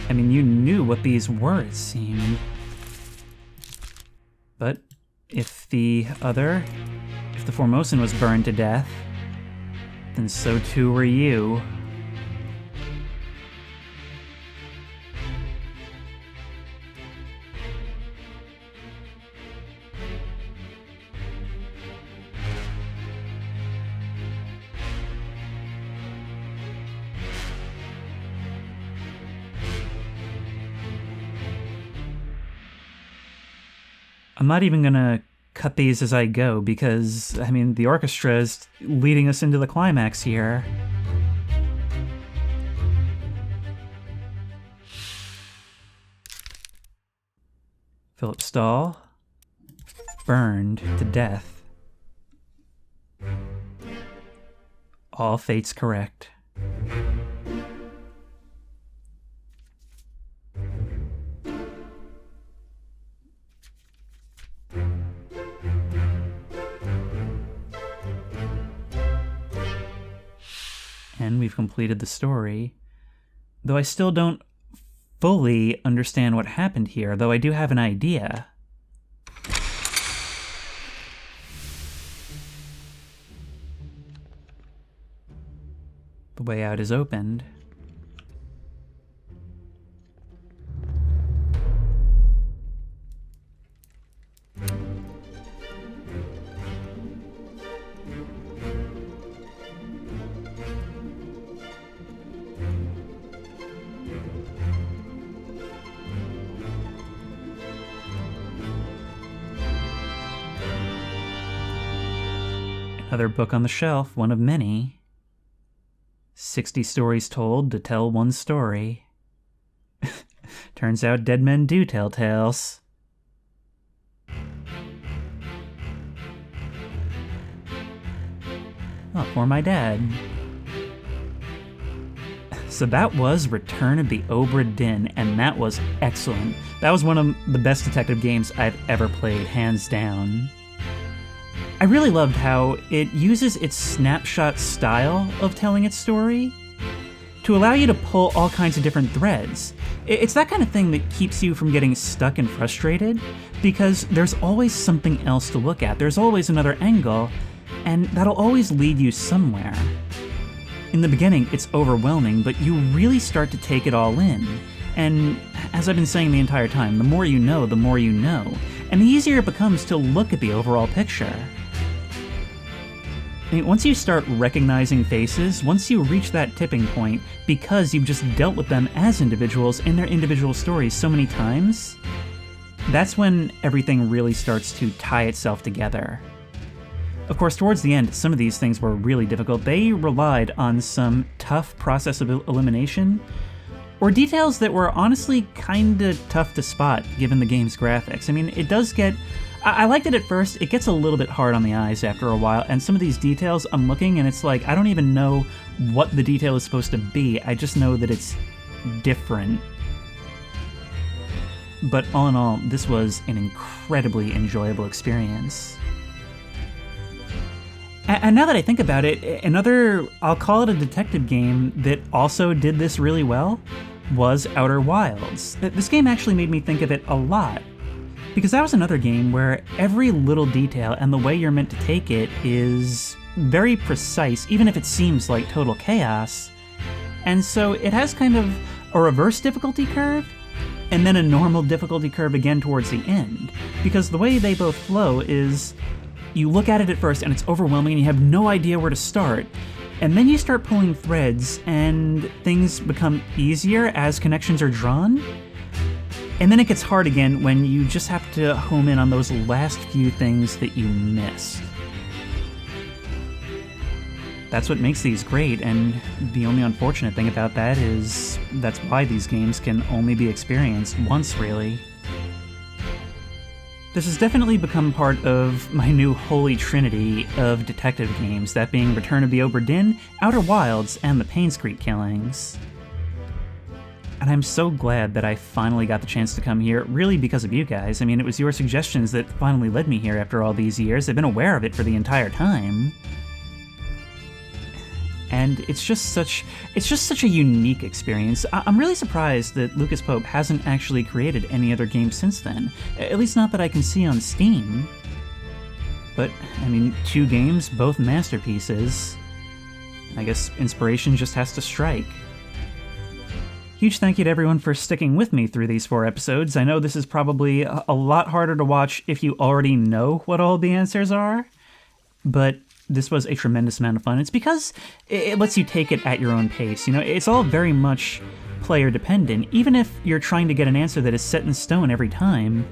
I mean, you knew what these were, it seemed. But if the Formosan was burned to death, then so too were you. I'm not even gonna cut these as I go because, I mean, the orchestra is leading us into the climax here. Philip Stahl, burned to death. All fates correct. And we've completed the story, though I still don't fully understand what happened here, though I do have an idea. The way out is opened. Another book on the shelf, one of many. 60 stories told to tell one story. Turns out dead men do tell tales. Oh, for my dad. So that was Return of the Obra Dinn, and that was excellent. That was one of the best detective games I've ever played, hands down. I really loved how it uses its snapshot style of telling its story to to allow you to pull all kinds of different threads. It's that kind of thing that keeps you from getting stuck and frustrated, because there's always something else to look at. There's always another angle, and that'll always lead you somewhere. In the beginning, it's overwhelming, but you really start to take it all in. And as I've been saying the entire time, the more you know, and the easier it becomes to look at the overall picture. I mean, once you start recognizing faces, once you reach that tipping point, because you've just dealt with them as individuals in their individual stories so many times, that's when everything really starts to tie itself together. Of course, towards the end, some of these things were really difficult. They relied on some tough process of elimination, or details that were honestly kinda tough to spot given the game's graphics. I mean, it does get... I liked it at first. It gets a little bit hard on the eyes after a while, and some of these details I'm looking and it's like, I don't even know what the detail is supposed to be. I just know that it's different. But all in all, this was an incredibly enjoyable experience. And now that I think about it, another, I'll call it a detective game that also did this really well was Outer Wilds. This game actually made me think of it a lot, because that was another game where every little detail and the way you're meant to take it is very precise, even if it seems like total chaos. And so it has kind of a reverse difficulty curve, and then a normal difficulty curve again towards the end, because the way they both flow is you look at it at first and it's overwhelming and you have no idea where to start, and then you start pulling threads and things become easier as connections are drawn, and then it gets hard again when you just have to home in on those last few things that you missed. That's what makes these great, and the only unfortunate thing about that is that's why these games can only be experienced once, really. This has definitely become part of my new holy trinity of detective games, that being Return of the Obra Dinn, Outer Wilds, and the Payne Street Killings. And I'm so glad that I finally got the chance to come here, really because of you guys. I mean, it was your suggestions that finally led me here after all these years. I've been aware of it for the entire time. And it's just such a unique experience. I'm really surprised that Lucas Pope hasn't actually created any other game since then. At least not that I can see on Steam. But, I mean, 2 games, both masterpieces. I guess inspiration just has to strike. Huge thank you to everyone for sticking with me through these 4 episodes. I know this is probably a lot harder to watch if you already know what all the answers are, but this was a tremendous amount of fun. It's because it lets you take it at your own pace. You know, it's all very much player dependent. Even if you're trying to get an answer that is set in stone every time,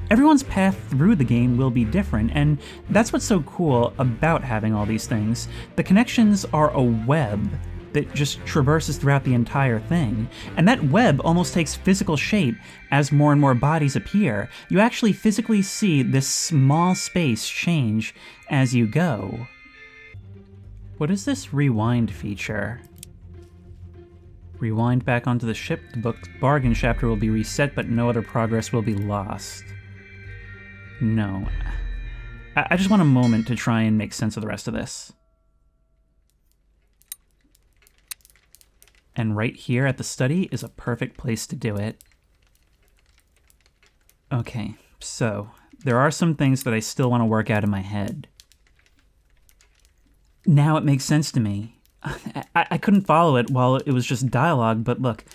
everyone's path through the game will be different, and that's what's so cool about having all these things. The connections are a web that just traverses throughout the entire thing, and that web almost takes physical shape as more and more bodies appear. You actually physically see this small space change as you go. What is this rewind feature? Rewind back onto the ship, the book's bargain chapter will be reset, but no other progress will be lost. No. I just want a moment to try and make sense of the rest of this. And right here at the study is a perfect place to do it. Okay, so there are some things that I still want to work out in my head. Now it makes sense to me. I couldn't follow it while it was just dialogue, but look,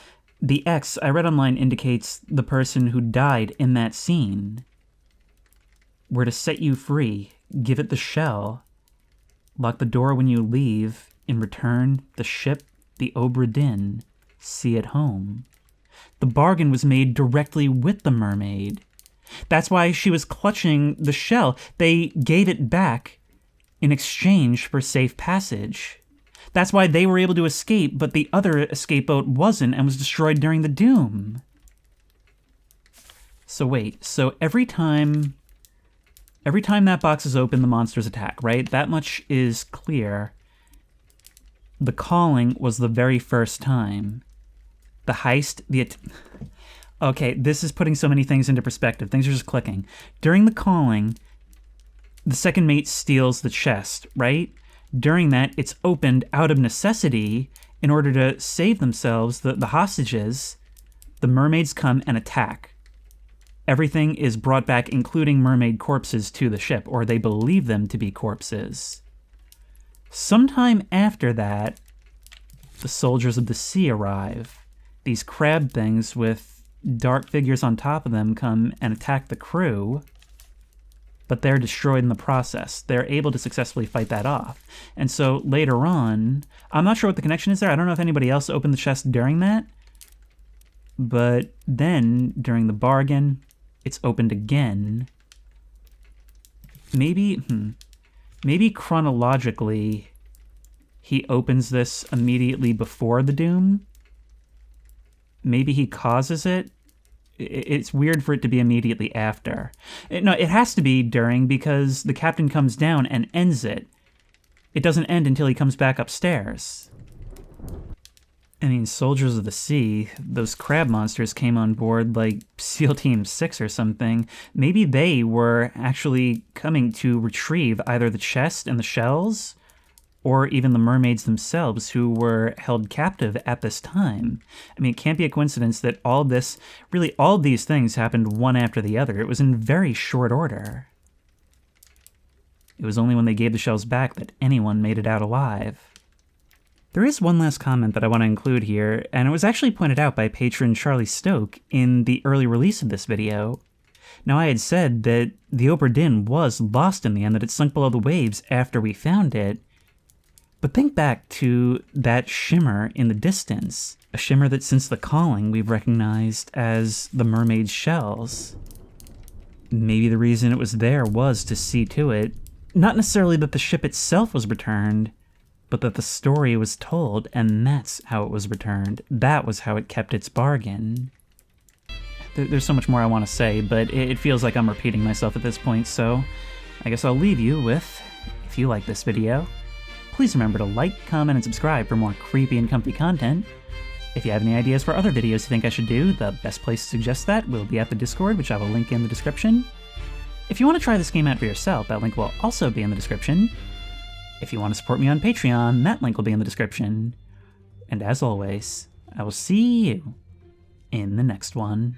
the X I read online indicates the person who died in that scene. We're to set you free, give it the shell, lock the door when you leave, in return, the ship, the Obra Dinn, see it home. The bargain was made directly with the mermaid. That's why she was clutching the shell. They gave it back in exchange for safe passage. That's why they were able to escape, but the other escape boat wasn't and was destroyed during the doom. So wait, so every time that box is open, the monsters attack, right? That much is clear. The calling was the very first time. The heist, okay, this is putting so many things into perspective. Things are just clicking. During the calling, the second mate steals the chest, right? During that, it's opened out of necessity in order to save themselves, the hostages. The mermaids come and attack. Everything is brought back, including mermaid corpses, to the ship, or they believe them to be corpses. Sometime after that, the soldiers of the sea arrive. These crab things with dark figures on top of them come and attack the crew, but they're destroyed in the process. They're able to successfully fight that off. And so later on, I'm not sure what the connection is there. I don't know if anybody else opened the chest during that, but then during the bargain, it's opened again. Maybe chronologically, he opens this immediately before the doom. Maybe he causes it. It's weird for it to be immediately after. No, it has to be during, because the captain comes down and ends it. It doesn't end until he comes back upstairs. I mean, Soldiers of the Sea, those crab monsters came on board like SEAL Team 6 or something. Maybe they were actually coming to retrieve either the chest and the shells, or even the mermaids themselves who were held captive at this time. I mean, it can't be a coincidence that all of these things happened one after the other. It was in very short order. It was only when they gave the shells back that anyone made it out alive. There is one last comment that I want to include here, and it was actually pointed out by patron Charlie Stoke in the early release of this video. Now, I had said that the Obra Dinn was lost in the end, that it sunk below the waves after we found it. But think back to that shimmer in the distance, a shimmer that since the calling we've recognized as the mermaid's shells. Maybe the reason it was there was to see to it, not necessarily that the ship itself was returned, but that the story was told, and that's how it was returned. That was how it kept its bargain. There's so much more I want to say, but it feels like I'm repeating myself at this point, so I guess I'll leave you with, if you like this video, please remember to like, comment, and subscribe for more creepy and comfy content. If you have any ideas for other videos you think I should do, the best place to suggest that will be at the Discord, which I will link in the description. If you want to try this game out for yourself, that link will also be in the description. If you want to support me on Patreon, that link will be in the description. And as always, I will see you in the next one.